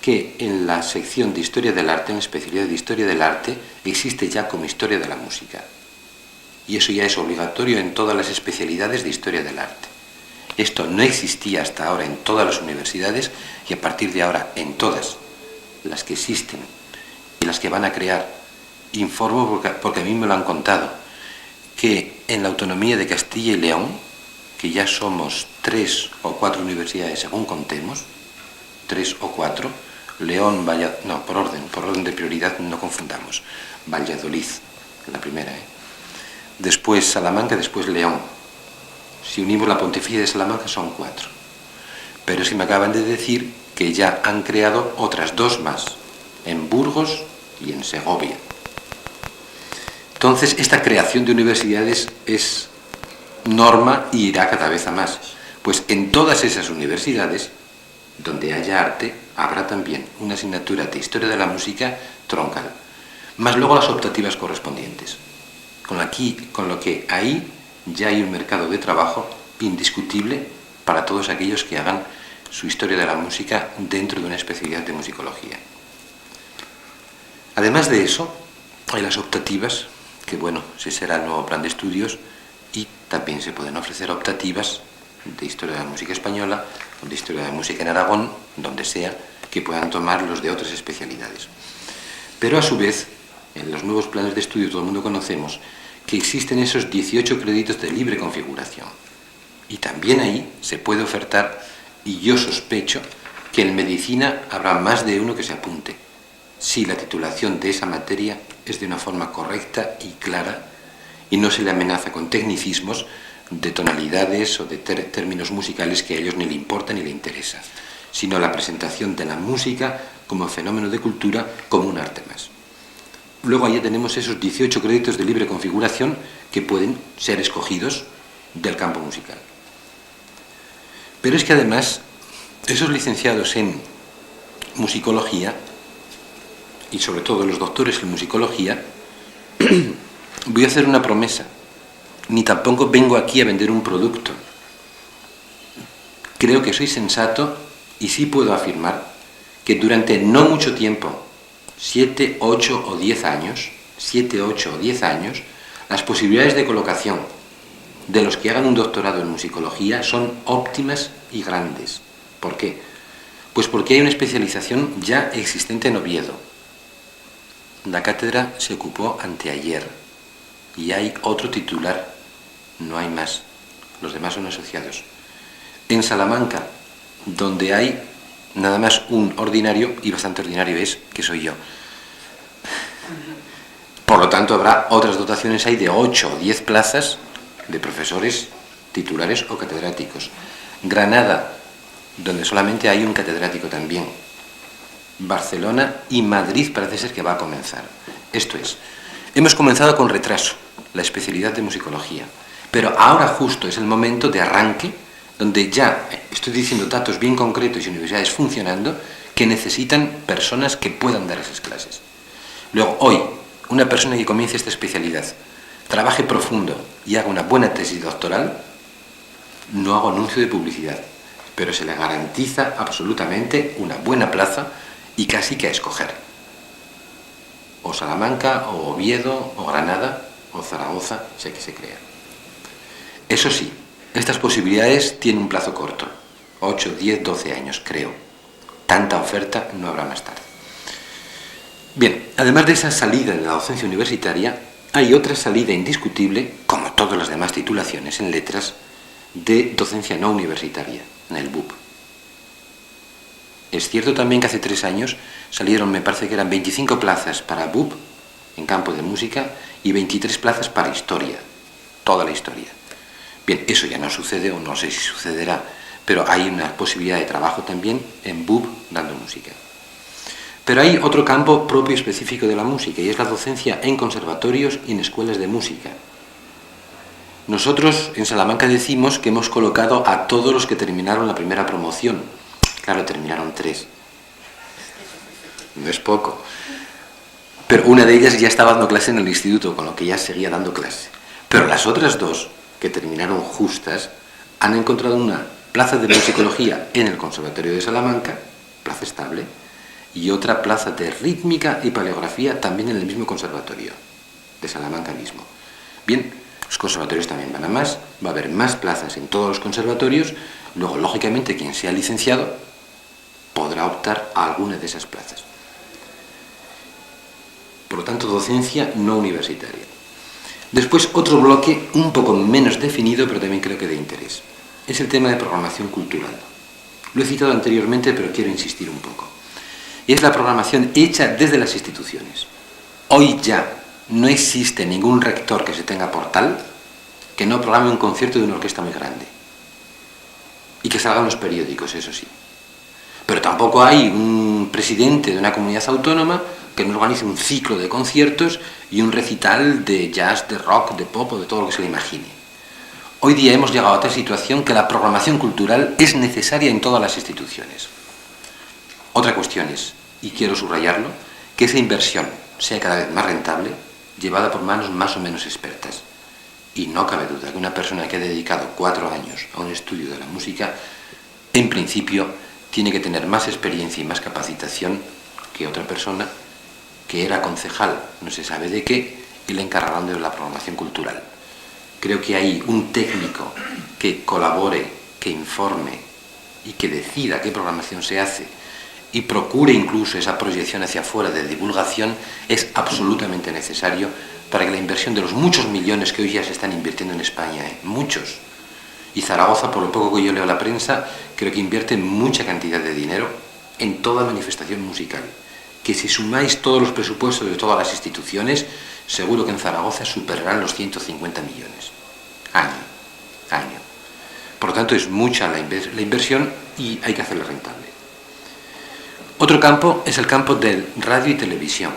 que en la sección de Historia del Arte, en la especialidad de Historia del Arte, existe ya como Historia de la Música. Y eso ya es obligatorio en todas las especialidades de Historia del Arte. Esto no existía hasta ahora en todas las universidades y a partir de ahora en todas las que existen y las que van a crear. Informo porque a mí me lo han contado, que en la autonomía de Castilla y León, que ya somos 3 o 4 universidades según contemos, 3 o 4, León, Valladolid, no, por orden de prioridad no confundamos, Valladolid, la primera, después Salamanca, después León. Si unimos la Pontificia de Salamanca son 4. Pero si me acaban de decir que ya han creado otras 2 más, en Burgos y en Segovia. Entonces, esta creación de universidades es norma y irá cada vez a más. Pues en todas esas universidades, donde haya arte, habrá también una asignatura de Historia de la Música troncal, más luego las optativas correspondientes. Con lo que ahí ya hay un mercado de trabajo indiscutible para todos aquellos que hagan su Historia de la Música dentro de una especialidad de musicología. Además de eso, hay las optativas, que bueno, ese será el nuevo plan de estudios, y también se pueden ofrecer optativas de Historia de la Música española o de Historia de la Música en Aragón, donde sea, que puedan tomar los de otras especialidades. Pero a su vez, en los nuevos planes de estudio todo el mundo conocemos que existen esos 18 créditos de libre configuración. Y también ahí se puede ofertar, y yo sospecho que en medicina habrá más de uno que se apunte, si la titulación de esa materia es de una forma correcta y clara y no se le amenaza con tecnicismos de tonalidades o de términos musicales que a ellos ni le importa ni le interesa, sino la presentación de la música como fenómeno de cultura, como un arte más. Luego allá tenemos esos 18 créditos de libre configuración que pueden ser escogidos del campo musical. Pero es que además, esos licenciados en musicología, y sobre todo los doctores en musicología, voy a hacer una promesa. Ni tampoco vengo aquí a vender un producto. Creo que soy sensato y sí puedo afirmar que durante no mucho tiempo, 7, 8 o 10 años, las posibilidades de colocación de los que hagan un doctorado en musicología son óptimas y grandes. ¿Por qué? Pues porque hay una especialización ya existente en Oviedo. La cátedra se ocupó anteayer y hay otro titular, no hay más. Los demás son asociados. En Salamanca, donde hay nada más un ordinario, y bastante ordinario es, que soy yo. Por lo tanto, habrá otras dotaciones ahí de 8 o 10 plazas de profesores titulares o catedráticos. Granada, donde solamente hay un catedrático también. Barcelona y Madrid parece ser que va a comenzar. Esto es, hemos comenzado con retraso la especialidad de musicología, pero ahora justo es el momento de arranque donde ya estoy diciendo datos bien concretos y universidades funcionando que necesitan personas que puedan dar esas clases. Luego, hoy, una persona que comience esta especialidad, trabaje profundo y haga una buena tesis doctoral, no hago anuncio de publicidad, pero se le garantiza absolutamente una buena plaza y casi que a escoger. O Salamanca, o Oviedo, o Granada, o Zaragoza, sé que se crea. Eso sí, estas posibilidades tienen un plazo corto, 8, 10, 12 años, creo. Tanta oferta no habrá más tarde. Bien, además de esa salida en la docencia universitaria, hay otra salida indiscutible, como todas las demás titulaciones en letras, de docencia no universitaria, en el BUP. Es cierto también que hace 3 años salieron, me parece que eran 25 plazas para BUP, en campo de música, y 23 plazas para historia, toda la historia. Bien, eso ya no sucede, o no sé si sucederá, pero hay una posibilidad de trabajo también en BUP dando música. Pero hay otro campo propio específico de la música, y es la docencia en conservatorios y en escuelas de música. Nosotros en Salamanca decimos que hemos colocado a todos los que terminaron la primera promoción. Claro, terminaron 3. No es poco. Pero una de ellas ya estaba dando clase en el instituto, con lo que ya seguía dando clase. Pero las otras 2, que terminaron justas, han encontrado una plaza de musicología en el Conservatorio de Salamanca, plaza estable, y otra plaza de rítmica y paleografía también en el mismo conservatorio de Salamanca mismo. Bien, los conservatorios también van a más, va a haber más plazas en todos los conservatorios, luego lógicamente quien sea licenciado podrá optar a alguna de esas plazas. Por lo tanto, docencia no universitaria. Después, otro bloque un poco menos definido, pero también creo que de interés. Es el tema de programación cultural. Lo he citado anteriormente, pero quiero insistir un poco. Y es la programación hecha desde las instituciones. Hoy ya no existe ningún rector que se tenga por tal que no programe un concierto de una orquesta muy grande. Y que salga en los periódicos, eso sí. Pero tampoco hay un presidente de una comunidad autónoma que no organice un ciclo de conciertos y un recital de jazz, de rock, de pop o de todo lo que se le imagine. Hoy día hemos llegado a otra situación que la programación cultural es necesaria en todas las instituciones. Otra cuestión es, y quiero subrayarlo, que esa inversión sea cada vez más rentable, llevada por manos más o menos expertas. Y no cabe duda que una persona que ha dedicado 4 años a un estudio de la música, en principio, tiene que tener más experiencia y más capacitación que otra persona que era concejal, no se sabe de qué, y le encargaron de la programación cultural. Creo que hay un técnico que colabore, que informe y que decida qué programación se hace y procure incluso esa proyección hacia afuera de divulgación es absolutamente necesario para que la inversión de los muchos millones que hoy ya se están invirtiendo en España, muchos, y Zaragoza, por lo poco que yo leo la prensa, creo que invierte mucha cantidad de dinero en toda manifestación musical, que si sumáis todos los presupuestos de todas las instituciones, seguro que en Zaragoza superarán los 150 millones, año. Por lo tanto, es mucha la inversión y hay que hacerla rentable. Otro campo es el campo de radio y televisión.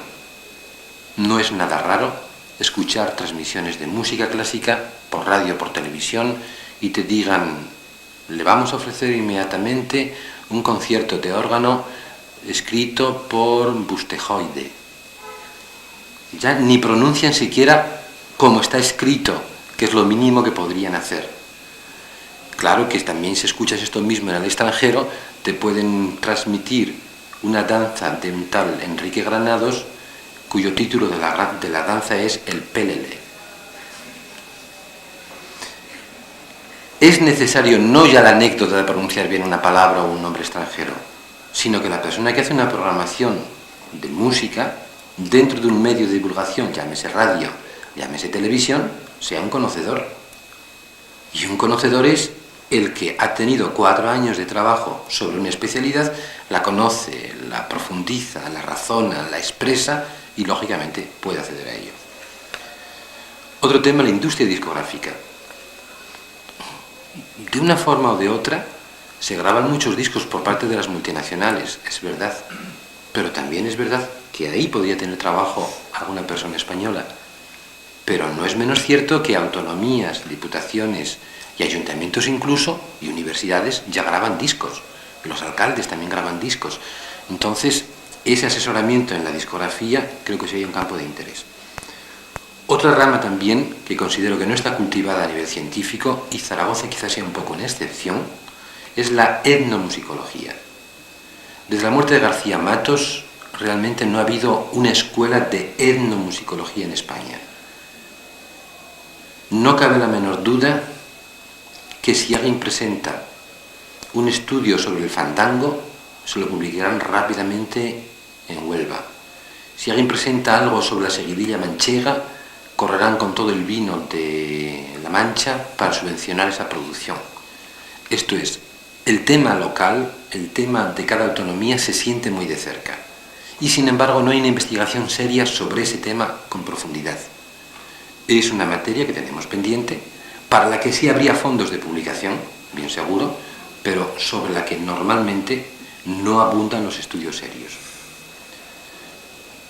No es nada raro escuchar transmisiones de música clásica por radio o por televisión y te digan, le vamos a ofrecer inmediatamente un concierto de órgano escrito por Buxtehude. Ya ni pronuncian siquiera cómo está escrito, que es lo mínimo que podrían hacer. Claro que también si escuchas esto mismo en el extranjero, te pueden transmitir una danza de un tal Enrique Granados, cuyo título de la danza es El Pelele. es necesario no ya la anécdota de pronunciar bien una palabra o un nombre extranjero, sino que la persona que hace una programación de música dentro de un medio de divulgación, llámese radio, llámese televisión, sea un conocedor. Y un conocedor es el que ha tenido 4 años de trabajo sobre una especialidad, la conoce, la profundiza, la razona, la expresa y lógicamente puede acceder a ello. Otro tema, la industria discográfica. De una forma o de otra se graban muchos discos por parte de las multinacionales, es verdad, pero también es verdad que ahí podría tener trabajo alguna persona española. Pero no es menos cierto que autonomías, diputaciones y ayuntamientos incluso, y universidades, ya graban discos. Los alcaldes también graban discos. Entonces, ese asesoramiento en la discografía creo que sería un campo de interés. Otra rama también, que considero que no está cultivada a nivel científico, y Zaragoza quizás sea un poco una excepción, es la etnomusicología. Desde la muerte de García Matos, realmente no ha habido una escuela de etnomusicología en España. No cabe la menor duda que si alguien presenta un estudio sobre el fandango, se lo publicarán rápidamente en Huelva. Si alguien presenta algo sobre la seguidilla manchega, correrán con todo el vino de La Mancha para subvencionar esa producción. Esto es, el tema local, el tema de cada autonomía se siente muy de cerca. Y sin embargo no hay una investigación seria sobre ese tema con profundidad. Es una materia que tenemos pendiente, para la que sí habría fondos de publicación, bien seguro, pero sobre la que normalmente no abundan los estudios serios.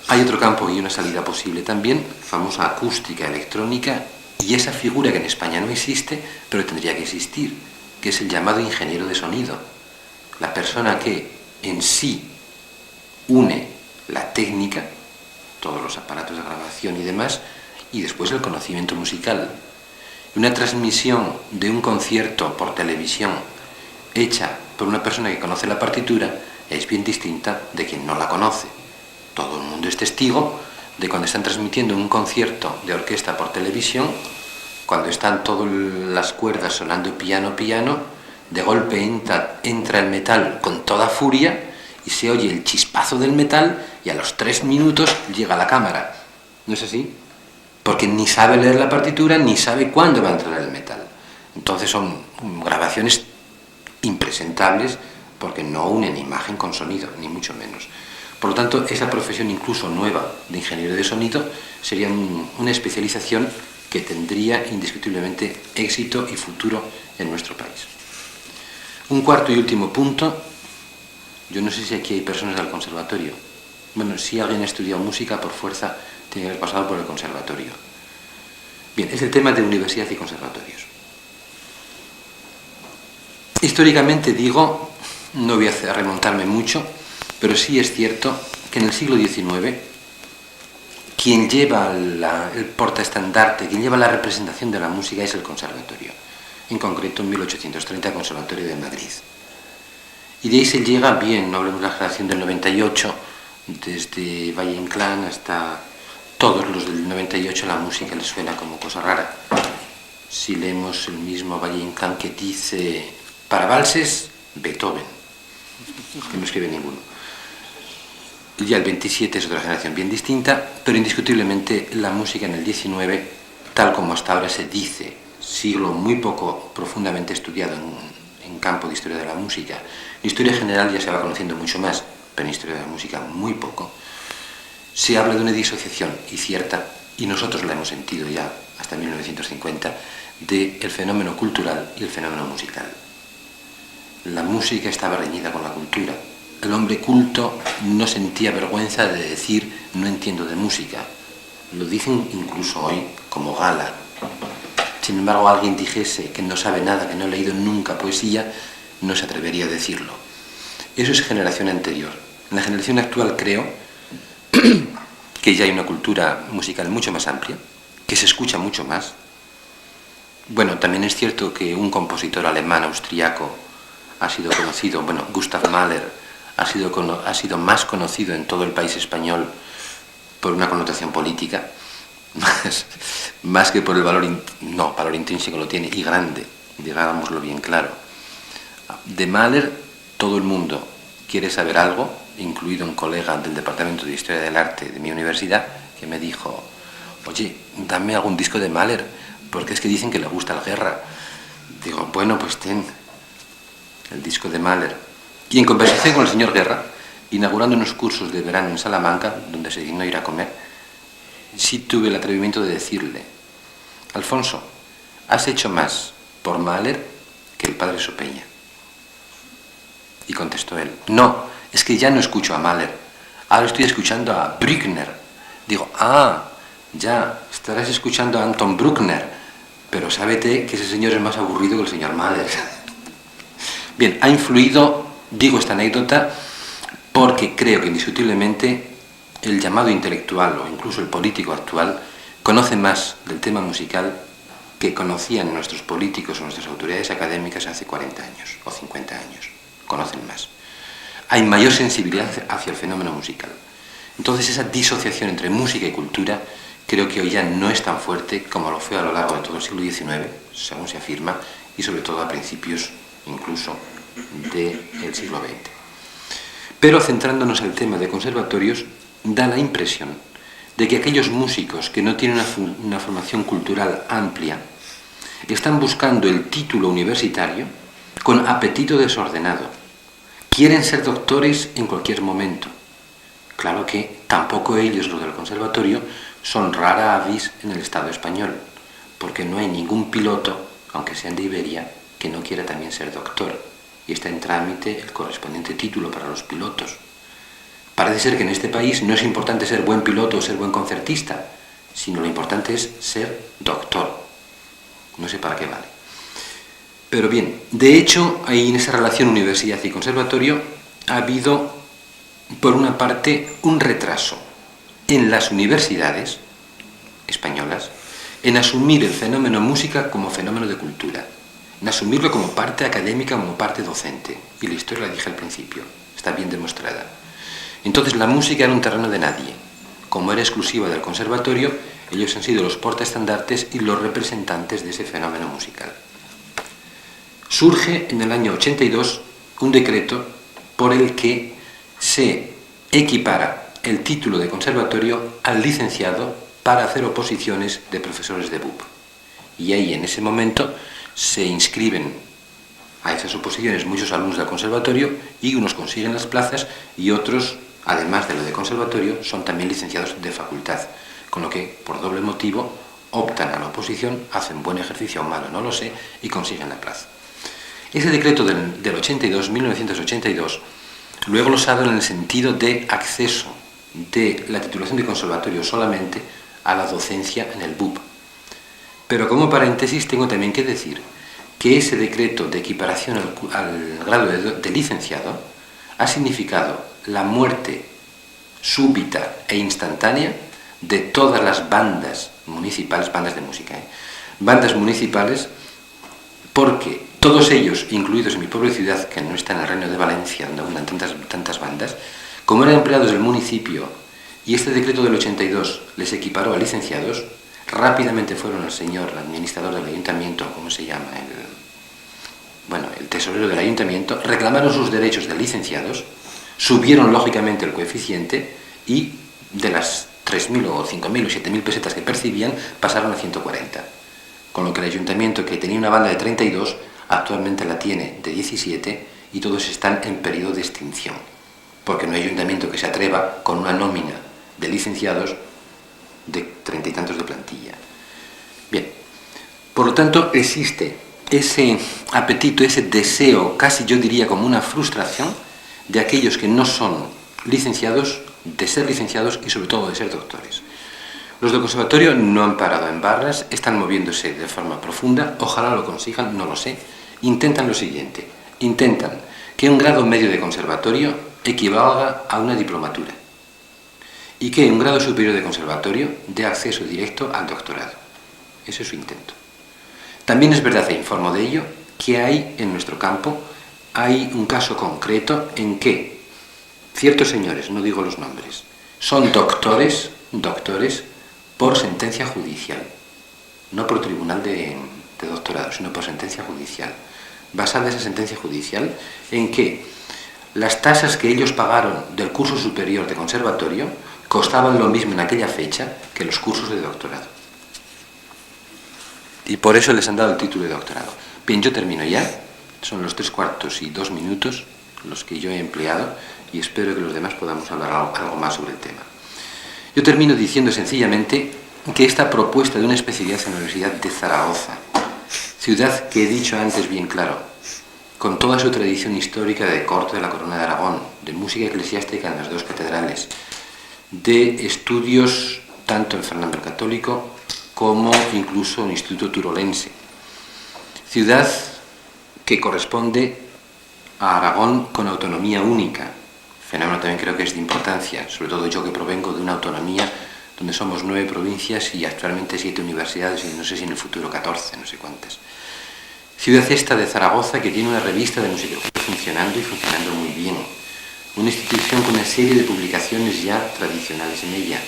Hay otro campo y una salida posible también, famosa acústica electrónica, y esa figura que en España no existe, pero tendría que existir, que es el llamado ingeniero de sonido. La persona que en sí une la técnica, todos los aparatos de grabación y demás, y después el conocimiento musical. Una transmisión de un concierto por televisión hecha por una persona que conoce la partitura es bien distinta de quien no la conoce. Todo el mundo es testigo de cuando están transmitiendo un concierto de orquesta por televisión, cuando están todas las cuerdas sonando piano, de golpe entra el metal con toda furia y se oye el chispazo del metal y a los 3 minutos llega la cámara. ¿No es así? Porque ni sabe leer la partitura ni sabe cuándo va a entrar el metal. Entonces son grabaciones impresentables porque no unen imagen con sonido, ni mucho menos. Por lo tanto, esa profesión incluso nueva de ingeniero de sonido sería una especialización que tendría indiscutiblemente éxito y futuro en nuestro país. Un cuarto y último punto, yo no sé si aquí hay personas del conservatorio. Bueno, si alguien ha estudiado música, por fuerza tiene que haber pasado por el conservatorio. Bien, es el tema de universidad y conservatorios. Históricamente digo, no voy a remontarme mucho, pero sí es cierto que en el siglo XIX quien lleva el portaestandarte, quien lleva la representación de la música es el conservatorio. En concreto, en 1830, el Conservatorio de Madrid. Y de ahí se llega bien, no hablemos de la generación del 98, desde Valle Inclán hasta todos los del 98, la música les suena como cosa rara. Si leemos el mismo Valle Inclán que dice, para valses, Beethoven, que no escribe ninguno. Y ya el 27 es otra generación bien distinta, pero indiscutiblemente la música en el 19, tal como hasta ahora se dice, siglo muy poco profundamente estudiado en campo de historia de la música. En historia general ya se va conociendo mucho más, pero en historia de la música muy poco. Se habla de una disociación, y cierta, y nosotros la hemos sentido ya hasta 1950, del fenómeno cultural y el fenómeno musical. La música estaba reñida con la cultura. El hombre culto no sentía vergüenza de decir no entiendo de música. Lo dicen incluso hoy como gala. Sin embargo, alguien dijese que no sabe nada, que no ha leído nunca poesía, no se atrevería a decirlo. Eso es generación anterior. En la generación actual creo que ya hay una cultura musical mucho más amplia, que se escucha mucho más. Bueno, también es cierto que un compositor alemán, austriaco, ha sido conocido, bueno, Gustav Mahler, ha sido más conocido en todo el país español por una connotación política, más que por el valor intrínseco lo tiene, y grande, digámoslo bien claro. De Mahler todo el mundo quiere saber algo, incluido un colega del Departamento de Historia del Arte de mi universidad, que me dijo, oye, dame algún disco de Mahler, porque es que dicen que le gusta el Guerra. Digo, bueno, pues ten el disco de Mahler. Y en conversación con el señor Guerra, inaugurando unos cursos de verano en Salamanca, donde se dignó ir a comer, sí tuve el atrevimiento de decirle, Alfonso, has hecho más por Mahler que el padre Sopeña. Y contestó él, no, es que ya no escucho a Mahler, ahora estoy escuchando a Bruckner. Digo, ya, estarás escuchando a Anton Bruckner, pero sábete que ese señor es más aburrido que el señor Mahler. Bien, ha influido, digo esta anécdota, porque creo que indiscutiblemente el llamado intelectual o incluso el político actual conoce más del tema musical que conocían nuestros políticos o nuestras autoridades académicas hace 40 años o 50 años. Conocen más. Hay mayor sensibilidad hacia el fenómeno musical. Entonces esa disociación entre música y cultura creo que hoy ya no es tan fuerte como lo fue a lo largo de todo el siglo XIX, según se afirma, y sobre todo a principios incluso del siglo XX. Pero centrándonos en el tema de conservatorios, da la impresión de que aquellos músicos que no tienen una formación cultural amplia están buscando el título universitario con apetito desordenado. Quieren ser doctores en cualquier momento. Claro que tampoco ellos, los del conservatorio, son rara avis en el Estado español, porque no hay ningún piloto, aunque sean de Iberia, que no quiera también ser doctor, y está en trámite el correspondiente título para los pilotos. Parece ser que en este país no es importante ser buen piloto o ser buen concertista, sino lo importante es ser doctor. No sé para qué vale. Pero bien, de hecho, ahí en esa relación universidad y conservatorio ha habido, por una parte, un retraso en las universidades españolas en asumir el fenómeno música como fenómeno de cultura, en asumirlo como parte académica, como parte docente. Y la historia la dije al principio, está bien demostrada. Entonces la música era un terreno de nadie. Como era exclusiva del conservatorio, ellos han sido los portaestandartes y los representantes de ese fenómeno musical. Surge en el año 82 un decreto por el que se equipara el título de conservatorio al licenciado para hacer oposiciones de profesores de BUP. Y ahí en ese momento se inscriben a esas oposiciones muchos alumnos del conservatorio y unos consiguen las plazas y otros, además de lo de conservatorio, son también licenciados de facultad, con lo que por doble motivo optan a la oposición, hacen buen ejercicio o malo, no lo sé, y consiguen la plaza. Ese decreto del 1982, luego lo ha dado en el sentido de acceso de la titulación de conservatorio solamente a la docencia en el BUP. Pero como paréntesis tengo también que decir que ese decreto de equiparación al grado de licenciado ha significado la muerte súbita e instantánea de todas las bandas municipales, bandas de música, bandas municipales, porque todos ellos, incluidos en mi pobre ciudad, que no está en el Reino de Valencia, donde abundan tantas bandas, como eran empleados del municipio y este decreto del 82 les equiparó a licenciados, rápidamente fueron al señor administrador del ayuntamiento, ¿cómo se llama? El tesorero del ayuntamiento, reclamaron sus derechos de licenciados, subieron lógicamente el coeficiente y de las 3.000 o 5.000 o 7.000 pesetas que percibían pasaron a 140. Con lo que el ayuntamiento, que tenía una banda de 32, actualmente la tiene de 17 y todos están en periodo de extinción, porque no hay ayuntamiento que se atreva con una nómina de licenciados de 30 y tantos de plantilla. Bien, por lo tanto existe ese apetito, ese deseo, casi yo diría como una frustración de aquellos que no son licenciados, de ser licenciados y sobre todo de ser doctores. Los del conservatorio no han parado en barras, están moviéndose de forma profunda, ojalá lo consigan, no lo sé. Intentan lo siguiente, intentan que un grado medio de conservatorio equivalga a una diplomatura y que un grado superior de conservatorio dé acceso directo al doctorado. Ese es su intento. También es verdad, e informo de ello, que hay en nuestro campo, hay un caso concreto en que ciertos señores, no digo los nombres, son doctores por sentencia judicial, no por tribunal de de doctorado, sino por sentencia judicial. Basada esa sentencia judicial en que las tasas que ellos pagaron del curso superior de conservatorio costaban lo mismo en aquella fecha que los cursos de doctorado. Y por eso les han dado el título de doctorado. Bien, yo termino ya. Son los 3/4 y 2 minutos los que yo he empleado y espero que los demás podamos hablar algo más sobre el tema. Yo termino diciendo sencillamente que esta propuesta de una especialidad en la Universidad de Zaragoza, ciudad que he dicho antes bien claro, con toda su tradición histórica de corte de la Corona de Aragón, de música eclesiástica en las dos catedrales, de estudios tanto en Fernando el Católico como incluso en el Instituto Turolense. Ciudad que corresponde a Aragón con autonomía única, fenómeno también creo que es de importancia, sobre todo yo que provengo de una autonomía donde somos 9 provincias y actualmente 7 universidades y no sé si en el futuro 14, no sé cuántas. Ciudad esta de Zaragoza que tiene una revista de musicología funcionando y funcionando muy bien. Una institución con una serie de publicaciones ya tradicionales en ella.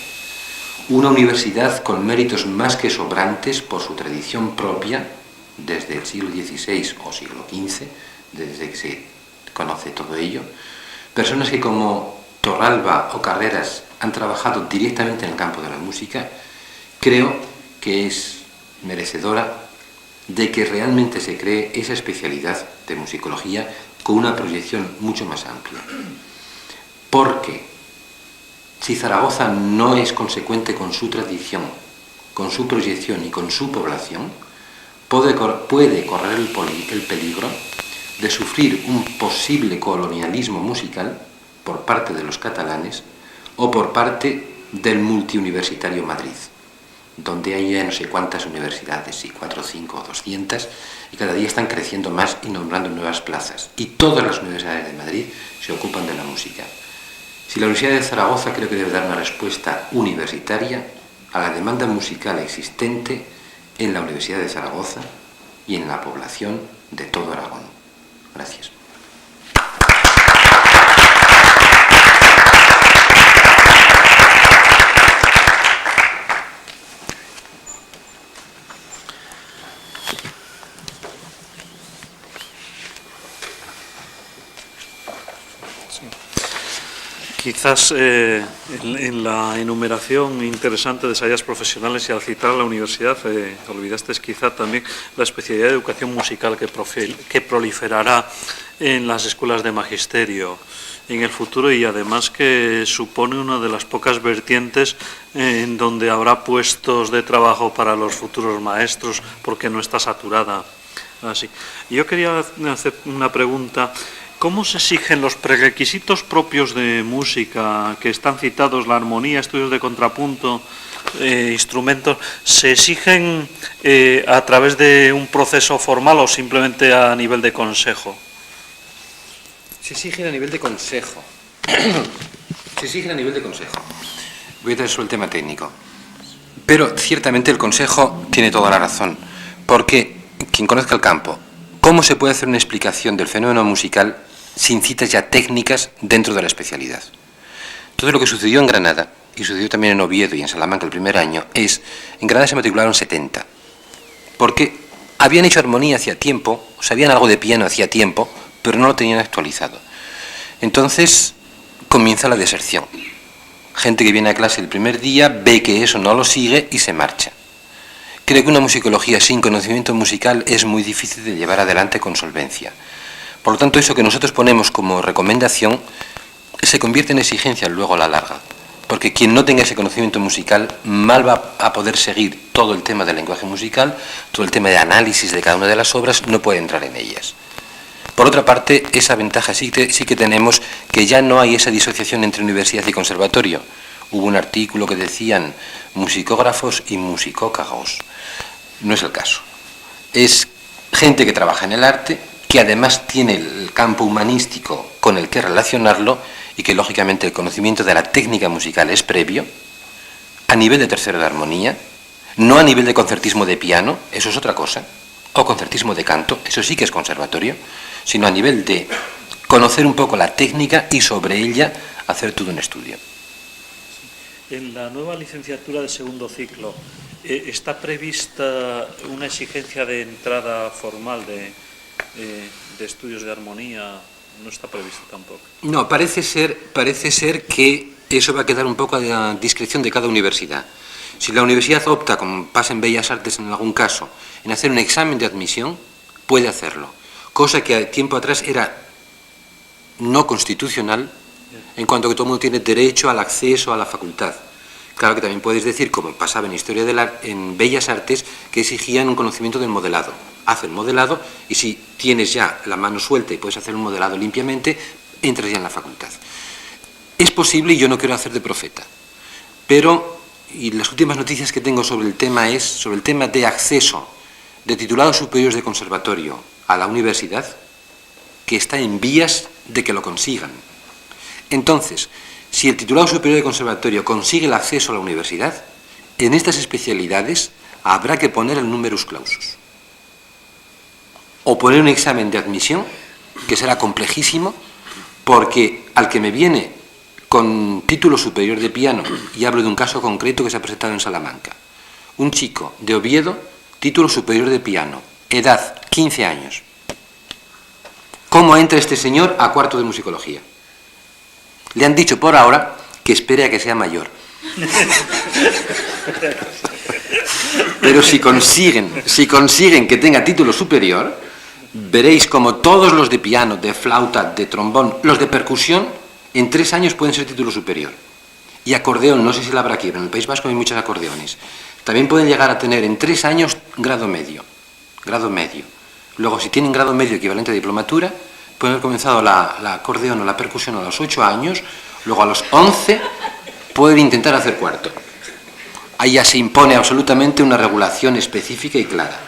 Una universidad con méritos más que sobrantes por su tradición propia desde el siglo XVI o siglo XV, desde que se conoce todo ello. Personas que como Torralba o Carreras han trabajado directamente en el campo de la música, creo que es merecedora de que realmente se cree esa especialidad de musicología con una proyección mucho más amplia. Porque si Zaragoza no es consecuente con su tradición, con su proyección y con su población, puede correr el peligro de sufrir un posible colonialismo musical por parte de los catalanes o por parte del multiuniversitario Madrid, donde hay ya no sé cuántas universidades, si 4, 5 o 200, y cada día están creciendo más y nombrando nuevas plazas. Y todas las universidades de Madrid se ocupan de la música. Si la Universidad de Zaragoza creo que debe dar una respuesta universitaria a la demanda musical existente en la Universidad de Zaragoza y en la población de todo Aragón. Gracias. Quizás en la enumeración interesante de salidas profesionales y al citar a la universidad, olvidaste quizá también la especialidad de educación musical que proliferará en las escuelas de magisterio en el futuro y además que supone una de las pocas vertientes en donde habrá puestos de trabajo para los futuros maestros porque no está saturada. Así. Yo quería hacer una pregunta. ¿Cómo se exigen los prerequisitos propios de música que están citados, la armonía, estudios de contrapunto, instrumentos? ¿Se exigen a través de un proceso formal o simplemente a nivel de consejo? Se exigen a nivel de consejo. Se exigen a nivel de consejo. Voy a traer sobre el tema técnico. Pero ciertamente el consejo tiene toda la razón, porque quien conozca el campo, ¿cómo se puede hacer una explicación del fenómeno musical sin citas ya técnicas dentro de la especialidad? Todo lo que sucedió en Granada, y sucedió también en Oviedo y en Salamanca el primer año, es, en Granada se matricularon 70, porque habían hecho armonía hacía tiempo, sabían algo de piano hacía tiempo, pero no lo tenían actualizado. Entonces comienza la deserción. Gente que viene a clase el primer día, ve que eso no lo sigue y se marcha. Creo que una musicología sin conocimiento musical es muy difícil de llevar adelante con solvencia. Por lo tanto, eso que nosotros ponemos como recomendación se convierte en exigencia luego a la larga. Porque quien no tenga ese conocimiento musical mal va a poder seguir todo el tema del lenguaje musical, todo el tema de análisis de cada una de las obras, no puede entrar en ellas. Por otra parte, esa ventaja sí que tenemos, que ya no hay esa disociación entre universidad y conservatorio. Hubo un artículo que decían musicógrafos y musicócagos. No es el caso. Es gente que trabaja en el arte, que además tiene el campo humanístico con el que relacionarlo y que lógicamente el conocimiento de la técnica musical es previo, a nivel de tercero de armonía, no a nivel de concertismo de piano, eso es otra cosa, o concertismo de canto, eso sí que es conservatorio, sino a nivel de conocer un poco la técnica y sobre ella hacer todo un estudio. En la nueva licenciatura de segundo ciclo, ¿está prevista una exigencia de entrada formal de estudios de armonía? No está previsto tampoco. No, parece ser que eso va a quedar un poco a la discreción de cada universidad. Si la universidad opta, como pasa en Bellas Artes en algún caso, en hacer un examen de admisión, puede hacerlo. Cosa que tiempo atrás era no constitucional, en cuanto que todo el mundo tiene derecho al acceso a la facultad. Claro que también puedes decir, como pasaba en Historia del Arte, en Bellas Artes, que exigían un conocimiento del modelado. Haz el modelado y si tienes ya la mano suelta y puedes hacer un modelado limpiamente, entras ya en la facultad. Es posible, y yo no quiero hacer de profeta, pero y las últimas noticias que tengo sobre el tema es sobre el tema de acceso de titulados superiores de conservatorio a la universidad, que está en vías de que lo consigan. Entonces, si el titulado superior de conservatorio consigue el acceso a la universidad, en estas especialidades habrá que poner el numerus clausus. O poner un examen de admisión, que será complejísimo, porque al que me viene con título superior de piano, y hablo de un caso concreto que se ha presentado en Salamanca, un chico de Oviedo, título superior de piano, edad 15 años. ¿Cómo entra este señor a cuarto de musicología? Le han dicho por ahora que espere a que sea mayor. Pero si consiguen que tenga título superior, veréis como todos los de piano, de flauta, de trombón, los de percusión, en 3 años pueden ser título superior. Y acordeón, no sé si la habrá aquí, pero en el País Vasco hay muchos acordeones. También pueden llegar a tener en 3 años grado medio. Grado medio. Luego, si tienen grado medio equivalente a diplomatura, pueden haber comenzado la acordeón o la percusión a los 8 años, luego a los 11 pueden intentar hacer cuarto. Ahí ya se impone absolutamente una regulación específica y clara.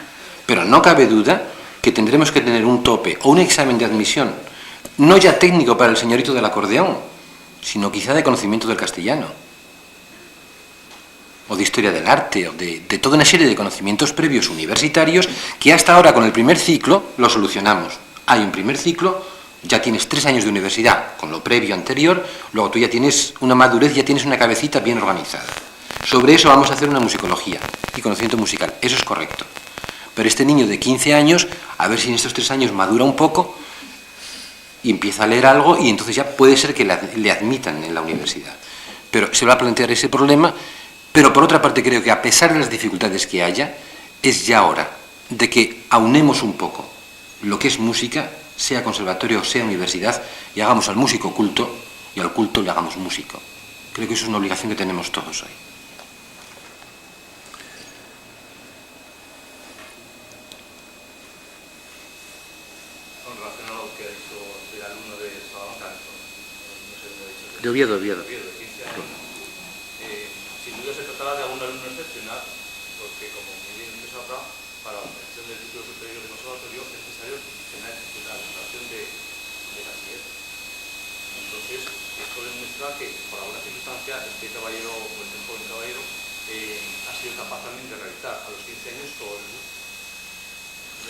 Pero no cabe duda que tendremos que tener un tope o un examen de admisión, no ya técnico para el señorito del acordeón, sino quizá de conocimiento del castellano, o de historia del arte, o de toda una serie de conocimientos previos universitarios que hasta ahora con el primer ciclo lo solucionamos. Hay un primer ciclo, ya tienes 3 años de universidad con lo previo anterior, luego tú ya tienes una madurez, ya tienes una cabecita bien organizada. Sobre eso vamos a hacer una musicología y conocimiento musical, eso es correcto. Pero este niño de 15 años, a ver si en estos 3 años madura un poco y empieza a leer algo y entonces ya puede ser que le admitan en la universidad. Pero se va a plantear ese problema, pero por otra parte creo que a pesar de las dificultades que haya, es ya hora de que aunemos un poco lo que es música, sea conservatorio o sea universidad, y hagamos al músico culto y al culto le hagamos músico. Creo que eso es una obligación que tenemos todos hoy. De Oviedo. Sin duda se tratará de algún alumno excepcional, porque como muy bien se sabrá, para la obtención del título superior de conservatorio es necesario tener la educación de bachiller. Entonces, esto demuestra que por alguna circunstancia este caballero, o este joven caballero, ha sido capaz también de realizar a los 15 años todo el mundo.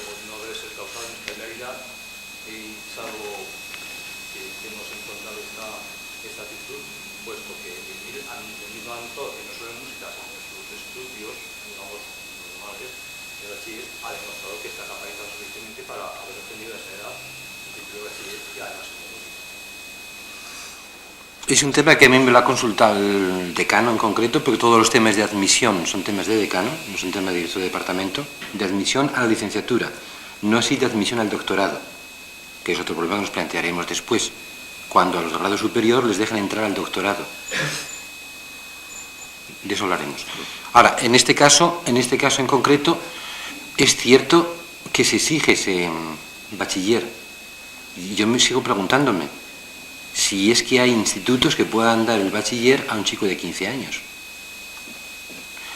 Luego no debe ser causado en realidad, salvo que hemos encontrado esta actitud, puesto que el mismo autor que no solo en música, sino en sus estudios, digamos, normales, de bachiller, ha demostrado que está capacitado suficientemente para haber obtenido a esa edad un título de bachiller y además en música. Es un tema que a mí me lo ha consultado el decano en concreto, porque todos los temas de admisión son temas de decano, no son temas de director de departamento, de admisión a la licenciatura, no así de admisión al doctorado, que es otro problema que nos plantearemos después, cuando a los grados superior les dejan entrar al doctorado. De eso hablaremos. Ahora, en este caso en concreto, es cierto que se exige ese bachiller. Y yo me sigo preguntándome si es que hay institutos que puedan dar el bachiller a un chico de 15 años.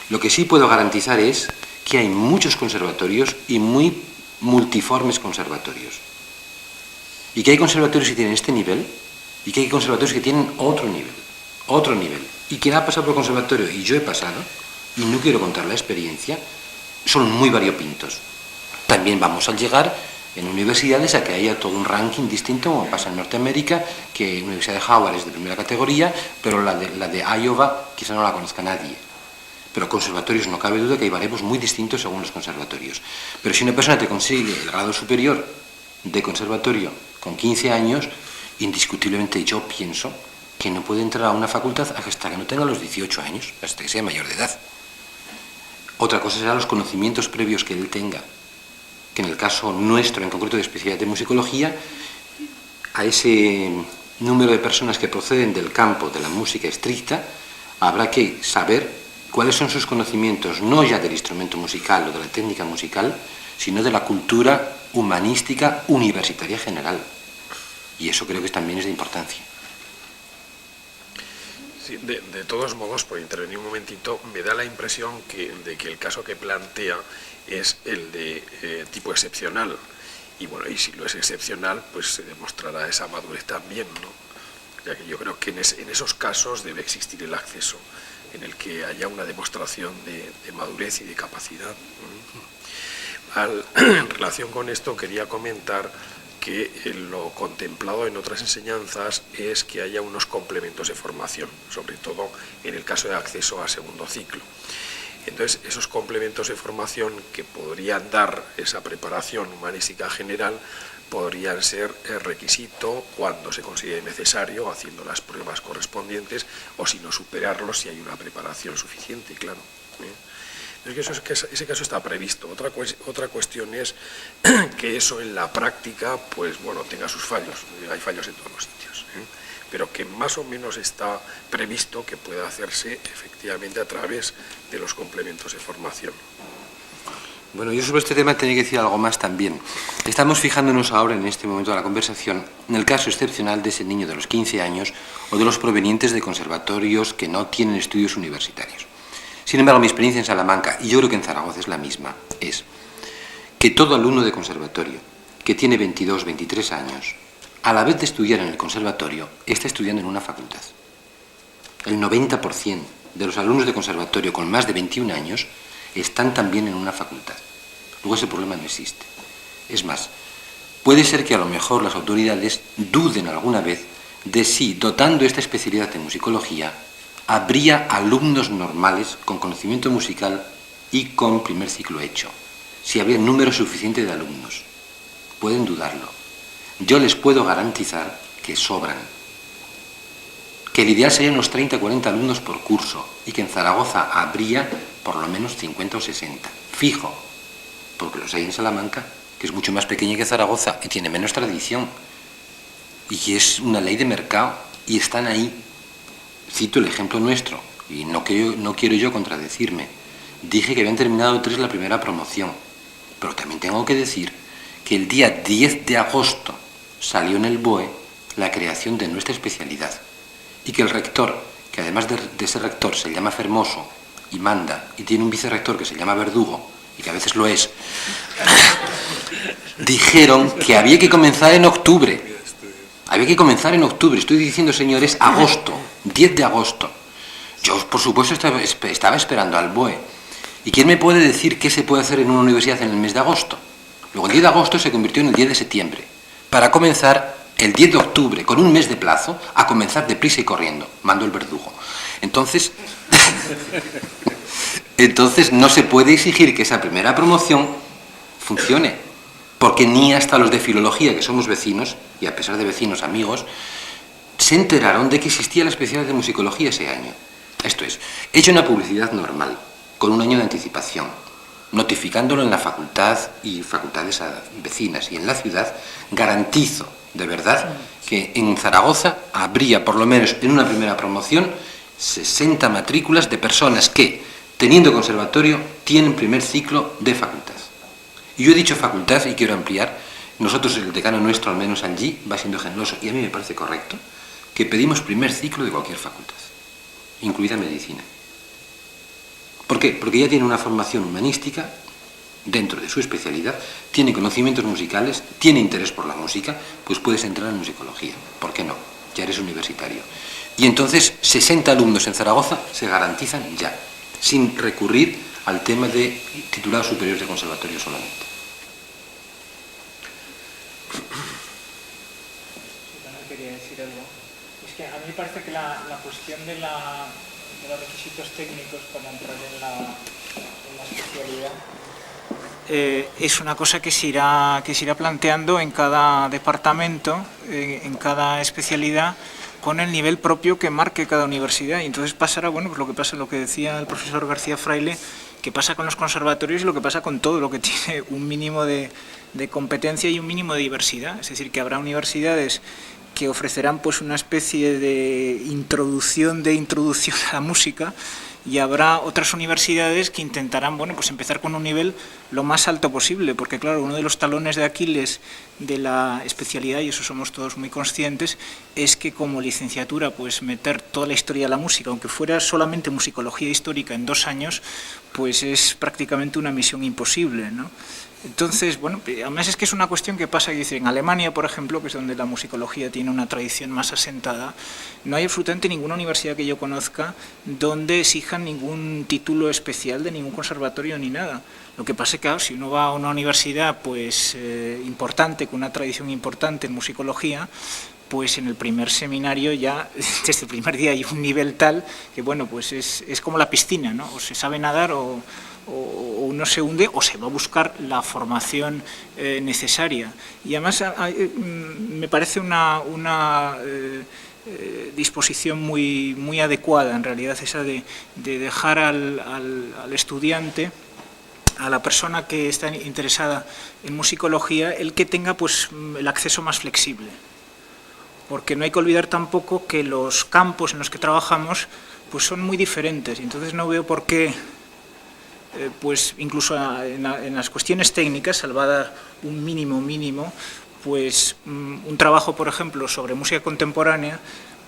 Lo que sí puedo garantizar es que hay muchos conservatorios y muy multiformes conservatorios. Y que hay conservatorios que tienen este nivel y que hay conservatorios que tienen otro nivel. Y quien ha pasado por el conservatorio, y yo he pasado, y no quiero contar la experiencia, son muy variopintos. También vamos a llegar en universidades a que haya todo un ranking distinto, como pasa en Norteamérica, que la Universidad de Howard es de primera categoría, pero la de Iowa quizá no la conozca nadie. Pero conservatorios, no cabe duda que hay baremos muy distintos según los conservatorios. Pero si una persona te consigue el grado superior de conservatorio con 15 años, indiscutiblemente yo pienso que no puede entrar a una facultad hasta que no tenga los 18 años, hasta que sea mayor de edad. Otra cosa serán los conocimientos previos que él tenga, que en el caso nuestro, en concreto de especialidad de musicología, a ese número de personas que proceden del campo de la música estricta, habrá que saber cuáles son sus conocimientos, no ya del instrumento musical o de la técnica musical, sino de la cultura humanística universitaria general. Y eso creo que también es de importancia. Sí, de todos modos, por intervenir un momentito, me da la impresión de que el caso que plantea es el de tipo excepcional. Y bueno, y si lo es excepcional, pues se demostrará esa madurez también, ¿no? Ya que yo creo que en esos casos debe existir el acceso en el que haya una demostración de madurez y de capacidad. En relación con esto quería comentar que lo contemplado en otras enseñanzas es que haya unos complementos de formación, sobre todo en el caso de acceso a segundo ciclo. Entonces, esos complementos de formación que podrían dar esa preparación humanística general podrían ser requisito cuando se considere necesario, haciendo las pruebas correspondientes, o si no superarlos si hay una preparación suficiente, claro. Ese caso está previsto. Otra cuestión es que eso en la práctica, pues bueno, tenga sus fallos. Hay fallos en todos los sitios, pero que más o menos está previsto que pueda hacerse efectivamente a través de los complementos de formación. Bueno, yo sobre este tema tenía que decir algo más también. Estamos fijándonos ahora, en este momento de la conversación, en el caso excepcional de ese niño de los 15 años o de los provenientes de conservatorios que no tienen estudios universitarios. Sin embargo, mi experiencia en Salamanca, y yo creo que en Zaragoza es la misma, es que todo alumno de conservatorio que tiene 22, 23 años, a la vez de estudiar en el conservatorio, está estudiando en una facultad. El 90% de los alumnos de conservatorio con más de 21 años están también en una facultad. Luego ese problema no existe. Es más, puede ser que a lo mejor las autoridades duden alguna vez de si, dotando esta especialidad de musicología, habría alumnos normales con conocimiento musical y con primer ciclo hecho, si habría número suficiente de alumnos. Pueden dudarlo. Yo les puedo garantizar que sobran. Que el ideal serían unos 30 o 40 alumnos por curso y que en Zaragoza habría por lo menos 50 o 60. Fijo, porque los hay en Salamanca, que es mucho más pequeña que Zaragoza y tiene menos tradición. Y es una ley de mercado y están ahí. Cito el ejemplo nuestro, y no quiero yo contradecirme. Dije que habían terminado 3 la primera promoción, pero también tengo que decir que el día 10 de agosto salió en el BOE la creación de nuestra especialidad, y que el rector, que además de ser rector se llama Fermoso y manda, y tiene un vicerrector que se llama Verdugo, y que a veces lo es, dijeron que había que comenzar en octubre. Había que comenzar en octubre, estoy diciendo, señores, agosto, 10 de agosto. Yo, por supuesto, estaba esperando al BOE. ¿Y quién me puede decir qué se puede hacer en una universidad en el mes de agosto? Luego el 10 de agosto se convirtió en el 10 de septiembre, para comenzar el 10 de octubre, con un mes de plazo, a comenzar deprisa y corriendo, mando el Verdugo. Entonces no se puede exigir que esa primera promoción funcione. Porque ni hasta los de filología, que somos vecinos, y a pesar de vecinos amigos, se enteraron de que existía la especialidad de musicología ese año. Esto es, he hecho una publicidad normal, con un año de anticipación, notificándolo en la facultad y facultades vecinas, y en la ciudad garantizo, de verdad, que en Zaragoza habría, por lo menos en una primera promoción, 60 matrículas de personas que, teniendo conservatorio, tienen primer ciclo de facultad. Y yo he dicho facultad y quiero ampliar. Nosotros, el decano nuestro, al menos allí, va siendo generoso y a mí me parece correcto, que pedimos primer ciclo de cualquier facultad, incluida medicina. ¿Por qué? Porque ya tiene una formación humanística dentro de su especialidad, tiene conocimientos musicales, tiene interés por la música, pues puedes entrar en musicología. ¿Por qué no? Ya eres universitario. Y entonces 60 alumnos en Zaragoza se garantizan ya, sin recurrir al tema de titulados superiores de conservatorio solamente. quería decir algo. Es que a mí me parece que la cuestión de los requisitos técnicos para entrar en la especialidad es una cosa que se irá planteando en cada departamento, en cada especialidad, con el nivel propio que marque cada universidad. Y entonces pasará, bueno, pues lo que decía el profesor García Fraile, que pasa con los conservatorios y lo que pasa con todo lo que tiene un mínimo de competencia y un mínimo de diversidad. Es decir, que habrá universidades que ofrecerán pues una especie de introducción a la música, y habrá otras universidades que intentarán, bueno, pues empezar con un nivel lo más alto posible, porque claro, uno de los talones de Aquiles de la especialidad, y eso somos todos muy conscientes, es que como licenciatura pues meter toda la historia de la música, aunque fuera solamente musicología histórica en 2 años, pues es prácticamente una misión imposible, ¿no? Entonces, bueno, además es que es una cuestión que pasa, dice, en Alemania, por ejemplo, que es donde la musicología tiene una tradición más asentada, no hay absolutamente ninguna universidad que yo conozca donde exijan ningún título especial de ningún conservatorio ni nada. Lo que pasa es que, claro, si uno va a una universidad pues importante, con una tradición importante en musicología, pues en el primer seminario ya, desde el primer día, hay un nivel tal que, bueno, pues es como la piscina, ¿no? O se sabe nadar o uno se hunde o se va a buscar la formación necesaria. Y además me parece una disposición muy adecuada, en realidad, esa de dejar al estudiante, a la persona que está interesada en musicología, el que tenga pues el acceso más flexible. Porque no hay que olvidar tampoco que los campos en los que trabajamos pues son muy diferentes, y entonces no veo por qué pues incluso en las cuestiones técnicas, salvada un mínimo, pues un trabajo, por ejemplo, sobre música contemporánea,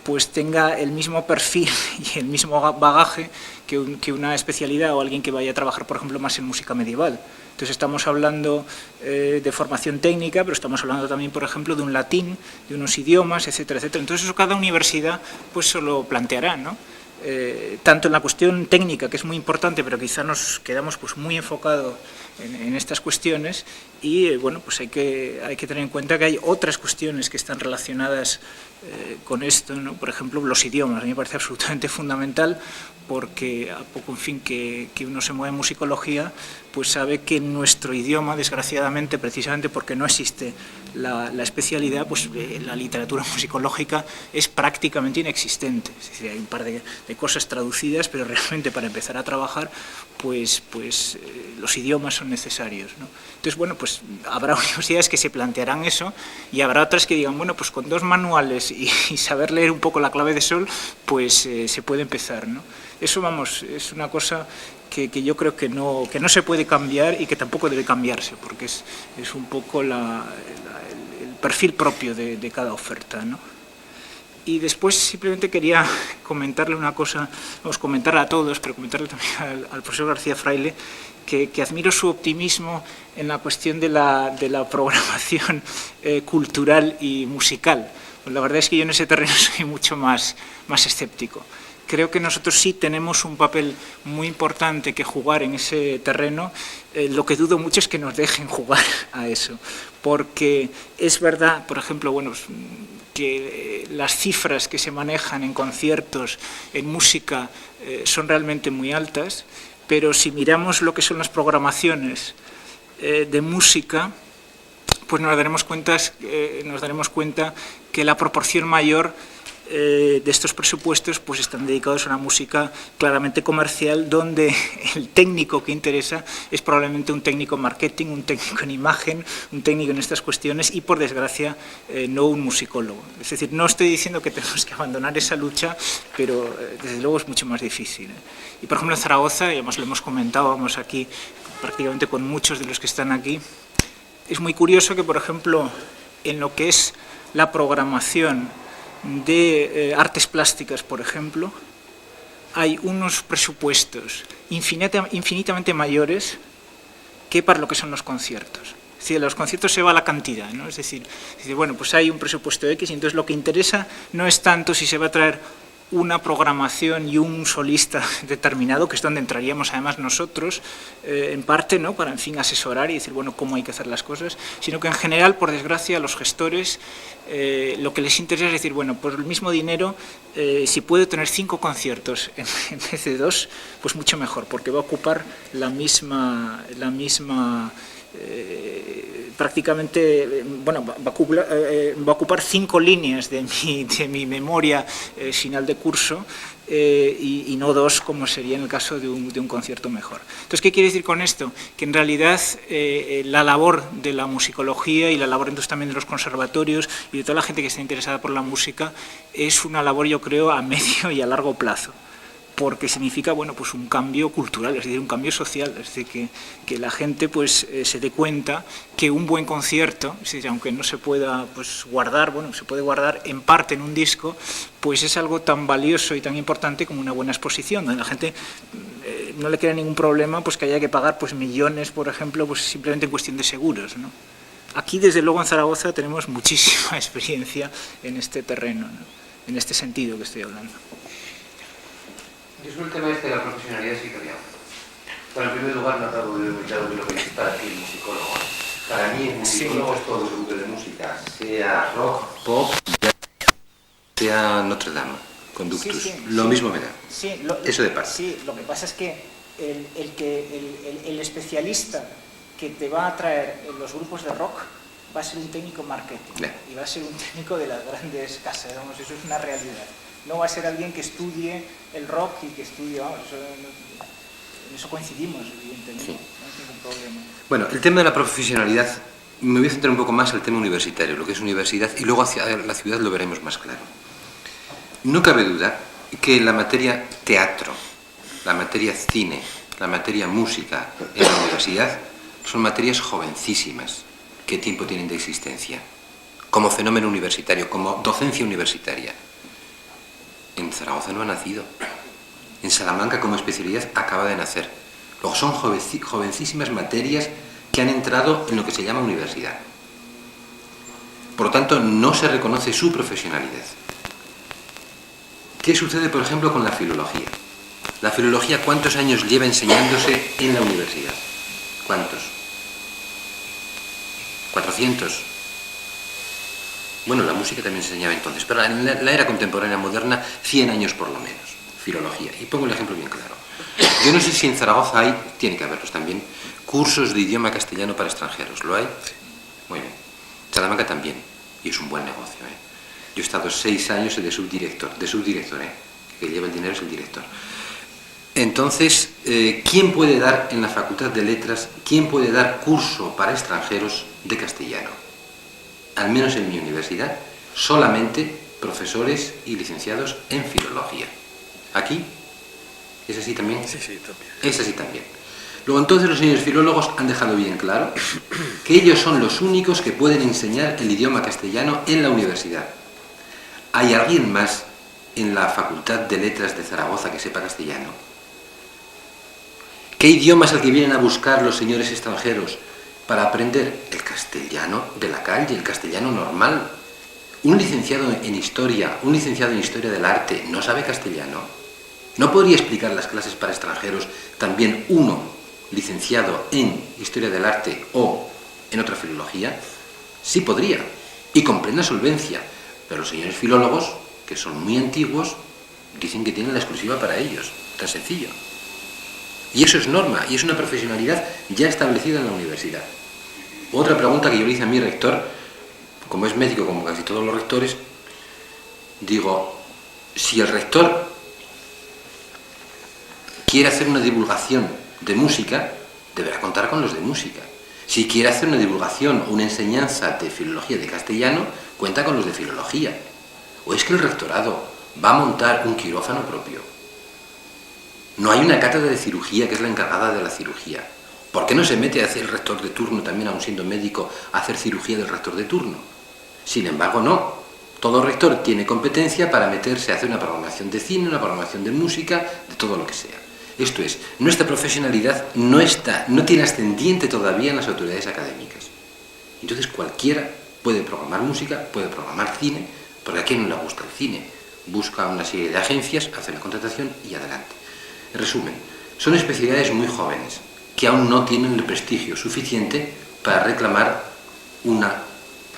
pues tenga el mismo perfil y el mismo bagaje que una especialidad o alguien que vaya a trabajar, por ejemplo, más en música medieval. Entonces estamos hablando de formación técnica, pero estamos hablando también, por ejemplo, de un latín, de unos idiomas, etcétera, etcétera. Entonces eso cada universidad pues se lo planteará, ¿no? Tanto en la cuestión técnica, que es muy importante, pero quizá nos quedamos pues muy enfocados en estas cuestiones, y bueno, pues hay que tener en cuenta que hay otras cuestiones que están relacionadas con esto, ¿no? Por ejemplo, los idiomas. A mí me parece absolutamente fundamental, porque a poco, en fin, que uno se mueve en musicología, pues sabe que en nuestro idioma, desgraciadamente, precisamente porque no existe la especialidad, pues la literatura musicológica es prácticamente inexistente. Es decir, hay un par de cosas traducidas, pero realmente para empezar a trabajar, pues los idiomas son necesarios, ¿no? Entonces, bueno, pues habrá universidades que se plantearán eso, y habrá otras que digan, bueno, pues con 2 manuales y saber leer un poco la clave de sol, pues se puede empezar, ¿no? Eso, vamos, es una cosa que yo creo que no se puede cambiar, y que tampoco debe cambiarse, porque es un poco el perfil propio de cada oferta, ¿no? Y después simplemente quería comentarle una cosa, vamos, comentar a todos, pero comentarle también al profesor García Fraile, que admiro su optimismo en la cuestión de la programación cultural y musical. Pues la verdad es que yo en ese terreno soy mucho más escéptico. Creo que nosotros sí tenemos un papel muy importante que jugar en ese terreno. Lo que dudo mucho es que nos dejen jugar a eso, porque es verdad, por ejemplo, bueno, que las cifras que se manejan en conciertos, en música, son realmente muy altas, pero si miramos lo que son las programaciones de música, pues nos daremos cuenta que la proporción mayor de estos presupuestos pues están dedicados a una música claramente comercial, donde el técnico que interesa es probablemente un técnico en marketing, un técnico en imagen, un técnico en estas cuestiones, y por desgracia no un musicólogo. Es decir, no estoy diciendo que tenemos que abandonar esa lucha, pero desde luego es mucho más difícil. Y por ejemplo en Zaragoza, y además lo hemos comentado, vamos aquí prácticamente con muchos de los que están aquí, es muy curioso que, por ejemplo, en lo que es la programación de artes plásticas, por ejemplo, hay unos presupuestos infinitamente mayores que para lo que son los conciertos. Es decir, a los conciertos se va la cantidad, ¿no? Es decir, bueno, pues hay un presupuesto X, y entonces lo que interesa no es tanto si se va a traer una programación y un solista determinado, que es donde entraríamos además nosotros, en parte, ¿no?, para, en fin, asesorar y decir, bueno, cómo hay que hacer las cosas, sino que en general, por desgracia, a los gestores lo que les interesa es decir, bueno, por el mismo dinero, si puedo tener 5 conciertos en vez de 2, pues mucho mejor, porque va a ocupar la misma prácticamente, bueno, va a ocupar 5 líneas de mi memoria final de curso y no 2, como sería en el caso de un concierto mejor. Entonces, ¿qué quiere decir con esto? Que en realidad la labor de la musicología y la labor entonces también de los conservatorios y de toda la gente que está interesada por la música es una labor, yo creo, a medio y a largo plazo, porque significa, bueno, pues un cambio cultural, es decir, un cambio social, es decir, que la gente pues se dé cuenta que un buen concierto, es decir, aunque no se pueda pues guardar, bueno, se puede guardar en parte en un disco, pues es algo tan valioso y tan importante como una buena exposición, donde la gente no le crea ningún problema pues que haya que pagar pues millones, por ejemplo, pues simplemente en cuestión de seguros, ¿no? Aquí, desde luego, en Zaragoza tenemos muchísima experiencia en este terreno, ¿no?, en este sentido que estoy hablando. Yo sobre el tema de la profesionalidad sí quería. Bueno, en primer lugar, no acabo de muy claro de lo que es para ti el musicólogo. Para mí el musicólogo es todo el grupo de música, sea rock, pop, sea Notre Dame, Conductus, lo mismo me da. Sí, eso de parte. Sí, lo que pasa es que el especialista que te va a traer en los grupos de rock va a ser un técnico marketing y va a ser un técnico de las grandes casas, vamos, eso es una realidad. No va a ser alguien que estudie el rock y que estudie, vamos, en eso coincidimos, evidentemente, sí. No hay ningún problema. Bueno, el tema de la profesionalidad, me voy a centrar un poco más en el tema universitario, lo que es universidad, y luego hacia la ciudad lo veremos más claro. No cabe duda que la materia teatro, la materia cine, la materia música en la universidad son materias jovencísimas. ¿Qué tiempo tienen de existencia? Como fenómeno universitario, como docencia universitaria. En Zaragoza no ha nacido. En Salamanca, como especialidad, acaba de nacer. Luego son jovencísimas materias que han entrado en lo que se llama universidad. Por lo tanto, no se reconoce su profesionalidad. ¿Qué sucede, por ejemplo, con la filología? La filología, ¿cuántos años lleva enseñándose en la universidad? ¿Cuántos? 400. Bueno, la música también se enseñaba entonces, pero en la era contemporánea moderna, 100 años por lo menos, filología. Y pongo el ejemplo bien claro. Yo no sé si en Zaragoza hay, tiene que haberlos también, cursos de idioma castellano para extranjeros. ¿Lo hay? Muy bien. Salamanca también, y es un buen negocio, ¿eh? Yo he estado 6 años de subdirector, que lleva el dinero es el director. Entonces, ¿quién puede dar en la Facultad de Letras, quién puede dar curso para extranjeros de castellano? Al menos en mi universidad, solamente profesores y licenciados en filología. ¿Aquí? ¿Es así también? Sí, también. Es así también. Luego, entonces, los señores filólogos han dejado bien claro que ellos son los únicos que pueden enseñar el idioma castellano en la universidad. ¿Hay alguien más en la Facultad de Letras de Zaragoza que sepa castellano? ¿Qué idioma es el que vienen a buscar los señores extranjeros para aprender? El castellano de la calle, el castellano normal. Un licenciado en historia del arte no sabe castellano. ¿No podría explicar las clases para extranjeros también uno licenciado en historia del arte o en otra filología? Sí podría, y con plena solvencia. Pero los señores filólogos, que son muy antiguos, dicen que tienen la exclusiva para ellos. Tan sencillo. Y eso es norma, y es una profesionalidad ya establecida en la universidad. Otra pregunta que yo le hice a mi rector, como es médico, como casi todos los rectores, digo, si el rector quiere hacer una divulgación de música, deberá contar con los de música. Si quiere hacer una divulgación o una enseñanza de filología de castellano, cuenta con los de filología. ¿O es que el rectorado va a montar un quirófano propio? No hay una cátedra de cirugía que es la encargada de la cirugía. ¿Por qué no se mete a hacer el rector de turno, también aun siendo médico, a hacer cirugía del rector de turno? Sin embargo, no. Todo rector tiene competencia para meterse a hacer una programación de cine, una programación de música, de todo lo que sea. Esto es, nuestra profesionalidad no tiene ascendiente todavía en las autoridades académicas. Entonces cualquiera puede programar música, puede programar cine, porque a quién no le gusta el cine, busca una serie de agencias, hace la contratación y adelante. En resumen, son especialidades muy jóvenes que aún no tienen el prestigio suficiente para reclamar una,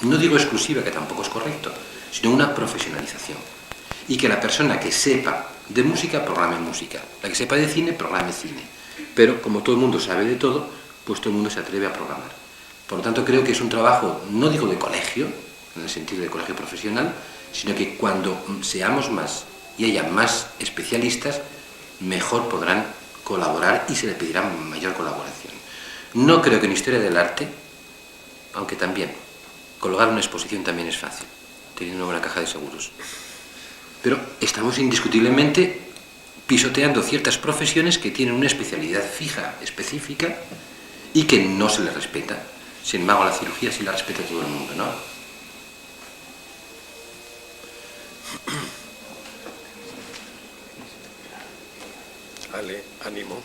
no digo exclusiva, que tampoco es correcto, sino una profesionalización. Y que la persona que sepa de música, programe música. La que sepa de cine, programe cine. Pero como todo el mundo sabe de todo, pues todo el mundo se atreve a programar. Por lo tanto, creo que es un trabajo, no digo de colegio, en el sentido de colegio profesional, sino que cuando seamos más y haya más especialistas, mejor podrán colaborar y se le pedirá mayor colaboración. No creo que en historia del arte, aunque también, colgar una exposición también es fácil, teniendo una buena caja de seguros. Pero estamos indiscutiblemente pisoteando ciertas profesiones que tienen una especialidad fija, específica, y que no se les respeta. Sin embargo, la cirugía sí la respeta todo el mundo, ¿no? Ale, ánimo.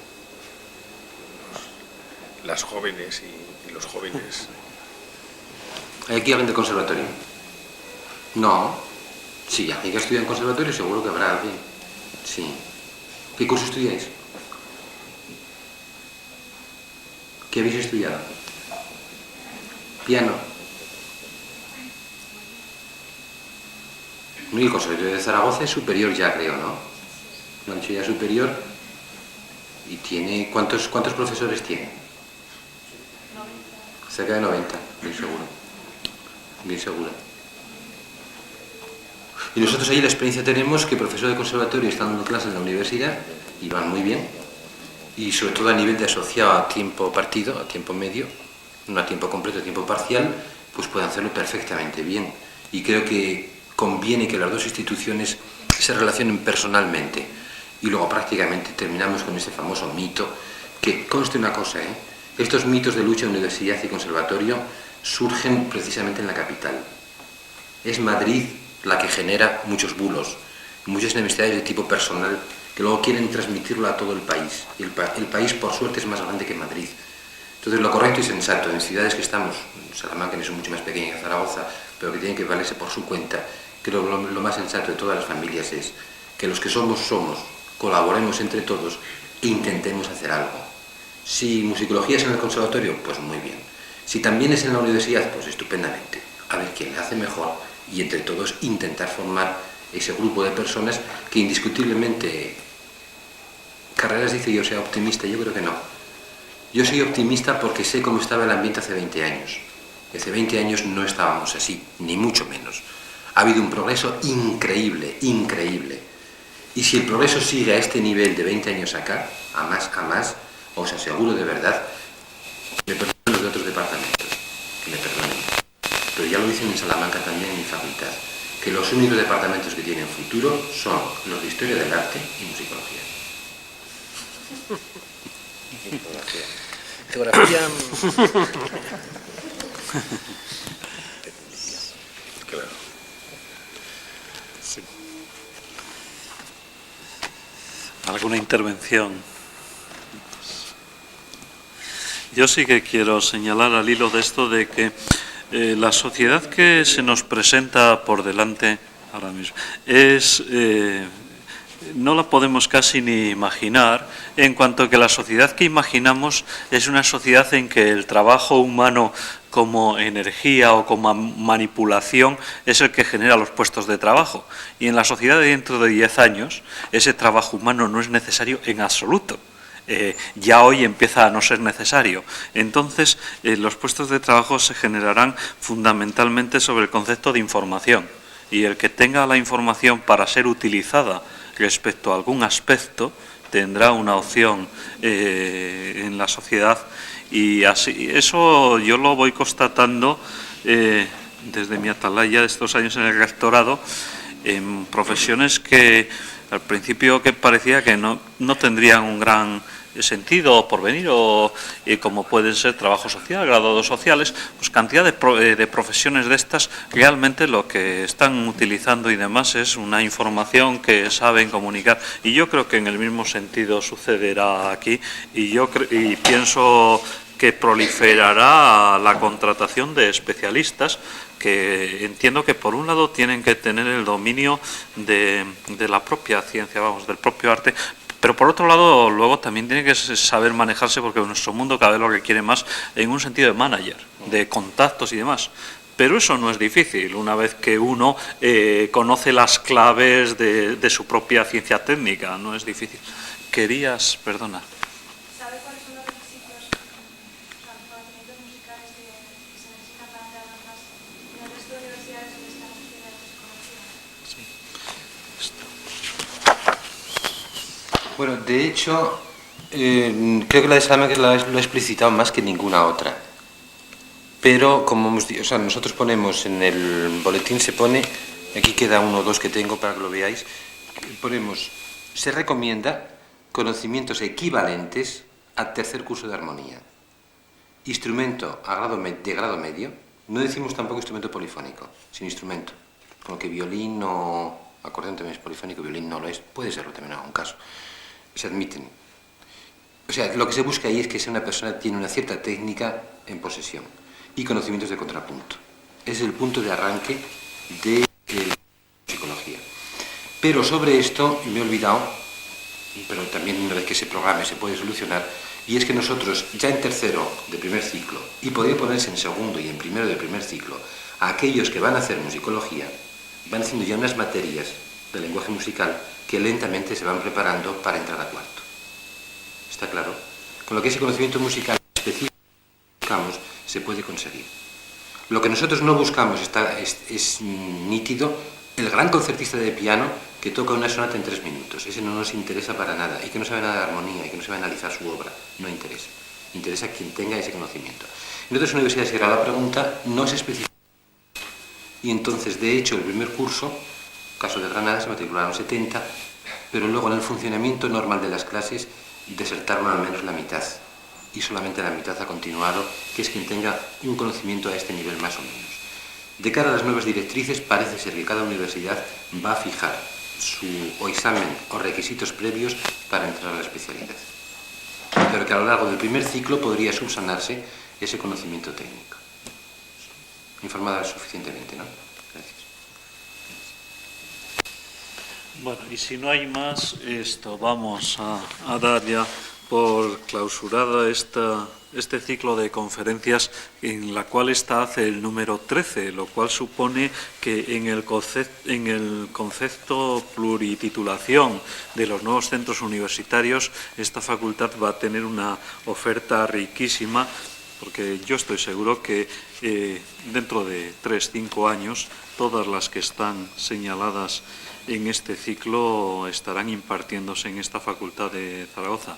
Las jóvenes y los jóvenes. ¿Hay aquí alguien de conservatorio? No. Sí, alguien que estudia en conservatorio seguro que habrá alguien. Sí. ¿Qué curso estudiáis? ¿Qué habéis estudiado? Piano. Y el Conservatorio de Zaragoza es superior ya, creo, ¿no? Lo han dicho ya superior. ¿Y tiene cuántos profesores tiene? 90. Cerca de 90, bien seguro. Bien seguro. Y nosotros ahí la experiencia tenemos que profesor de conservatorio está dando clases en la universidad y van muy bien. Y sobre todo a nivel de asociado a tiempo partido, a tiempo medio, no a tiempo completo, a tiempo parcial, pues pueden hacerlo perfectamente bien. Y creo que conviene que las dos instituciones se relacionen personalmente. Y luego prácticamente terminamos con ese famoso mito, que conste una cosa, estos mitos de lucha universidad y conservatorio surgen precisamente en la capital. Es Madrid la que genera muchos bulos, muchas enemistades de tipo personal, que luego quieren transmitirlo a todo el país. Y el país, por suerte, es más grande que Madrid. Entonces, lo correcto y sensato, en ciudades que estamos, Salamanca que son mucho más pequeñas que Zaragoza, pero que tienen que valerse por su cuenta, creo que lo más sensato de todas las familias es que los que somos, colaboremos entre todos e intentemos hacer algo. Si musicología es en el conservatorio, pues muy bien. Si también es en la universidad, pues estupendamente. A ver quién le hace mejor y entre todos intentar formar ese grupo de personas que indiscutiblemente... Carreras dice yo sea optimista, yo creo que no. Yo soy optimista porque sé cómo estaba el ambiente hace 20 años. Hace 20 años no estábamos así, ni mucho menos. Ha habido un progreso increíble, increíble. Y si el progreso sigue a este nivel de 20 años acá, a más, os aseguro de verdad, me perdonen los de otros departamentos, que me perdonen. Pero ya lo dicen en Salamanca también en mi facultad, que los únicos departamentos que tienen futuro son los de Historia del Arte y Musicología. Geografía. Claro. Sí. ¿Alguna intervención? Yo sí que quiero señalar al hilo de esto de que la sociedad que se nos presenta por delante ahora mismo es... no la podemos casi ni imaginar, en cuanto que la sociedad que imaginamos es una sociedad en que el trabajo humano como energía o como manipulación es el que genera los puestos de trabajo. Y en la sociedad de dentro de 10 años ese trabajo humano no es necesario en absoluto. Ya hoy empieza a no ser necesario. Entonces, los puestos de trabajo se generarán fundamentalmente sobre el concepto de información. Y el que tenga la información para ser utilizada respecto a algún aspecto tendrá una opción en la sociedad, y así eso yo lo voy constatando desde mi atalaya de estos años en el rectorado, en profesiones que al principio que parecía que no tendrían un gran sentido o porvenir, o como pueden ser trabajo social, graduados sociales, pues cantidad de profesiones de estas realmente lo que están utilizando y demás es una información que saben comunicar, y yo creo que en el mismo sentido sucederá aquí, y pienso que proliferará la contratación de especialistas que entiendo que por un lado tienen que tener el dominio de la propia ciencia, vamos, del propio arte, pero por otro lado luego también tienen que saber manejarse, porque nuestro mundo cada vez lo requiere más en un sentido de manager, de contactos y demás. Pero eso no es difícil, una vez que uno conoce las claves de su propia ciencia técnica, no es difícil. Querías, perdona. ¿Sabe cuáles son los requisitos, conocimientos musicales que se necesitan para entrar en el resto de universidades donde están estudiando musicología? Bueno, de hecho, creo que la de Salamanca lo ha explicitado más que ninguna otra. Pero, como hemos dicho, o sea, nosotros ponemos en el boletín, se pone, aquí queda uno o dos que tengo para que lo veáis, ponemos, se recomienda conocimientos equivalentes al tercer curso de armonía. Instrumento de grado medio, no decimos tampoco instrumento polifónico, sin instrumento, como que violín o acordeón también es polifónico, violín no lo es, puede serlo también en algún caso, se admiten. O sea, lo que se busca ahí es que sea una persona que tiene una cierta técnica en posesión y conocimientos de contrapunto. Es el punto de arranque de la psicología. Pero sobre esto me he olvidado, pero también una vez que se programe se puede solucionar, y es que nosotros ya en tercero de primer ciclo, y podría ponerse en segundo y en primero de primer ciclo, a aquellos que van a hacer musicología, van haciendo ya unas materias de lenguaje musical que lentamente se van preparando para entrar a cuarto. ¿Está claro? Con lo que ese conocimiento musical específico que buscamos se puede conseguir. Lo que nosotros no buscamos es nítido, el gran concertista de piano que toca una sonata en 3 minutos. Ese no nos interesa para nada, y que no sabe nada de armonía, y que no sabe analizar su obra, no interesa. Interesa quien tenga ese conocimiento. En otras universidades, si era la pregunta, no se especifica. Y entonces, de hecho, el primer curso, caso de Granada, se matricularon 70, pero luego en el funcionamiento normal de las clases desertaron al menos la mitad. Y solamente la mitad ha continuado, que es quien tenga un conocimiento a este nivel más o menos. De cara a las nuevas directrices, parece ser que cada universidad va a fijar su examen o requisitos previos para entrar a la especialidad. Pero que a lo largo del primer ciclo podría subsanarse ese conocimiento técnico. Informada suficientemente, ¿no? Gracias. Bueno, y si no hay más, vamos a dar ya por clausurada este ciclo de conferencias, en la cual hace el número 13, lo cual supone que en el concepto plurititulación de los nuevos centros universitarios, esta facultad va a tener una oferta riquísima, porque yo estoy seguro que dentro de 3-5 años todas las que están señaladas en este ciclo estarán impartiéndose en esta facultad de Zaragoza.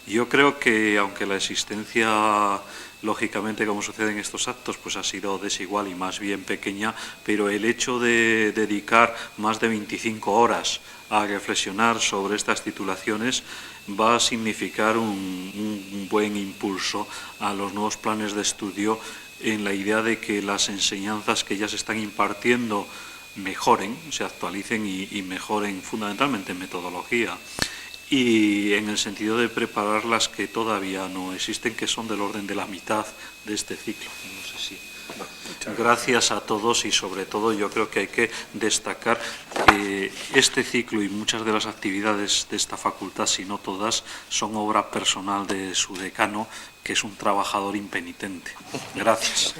Yo creo que, aunque la existencia, lógicamente, como sucede en estos actos, pues ha sido desigual y más bien pequeña, pero el hecho de dedicar más de 25 horas a reflexionar sobre estas titulaciones va a significar un buen impulso a los nuevos planes de estudio, en la idea de que las enseñanzas que ya se están impartiendo mejoren, se actualicen y mejoren fundamentalmente en metodología, y en el sentido de preparar las que todavía no existen, que son del orden de la mitad de este ciclo. No sé si. Gracias a todos, y sobre todo yo creo que hay que destacar que este ciclo y muchas de las actividades de esta facultad, si no todas, son obra personal de su decano, que es un trabajador impenitente. Gracias.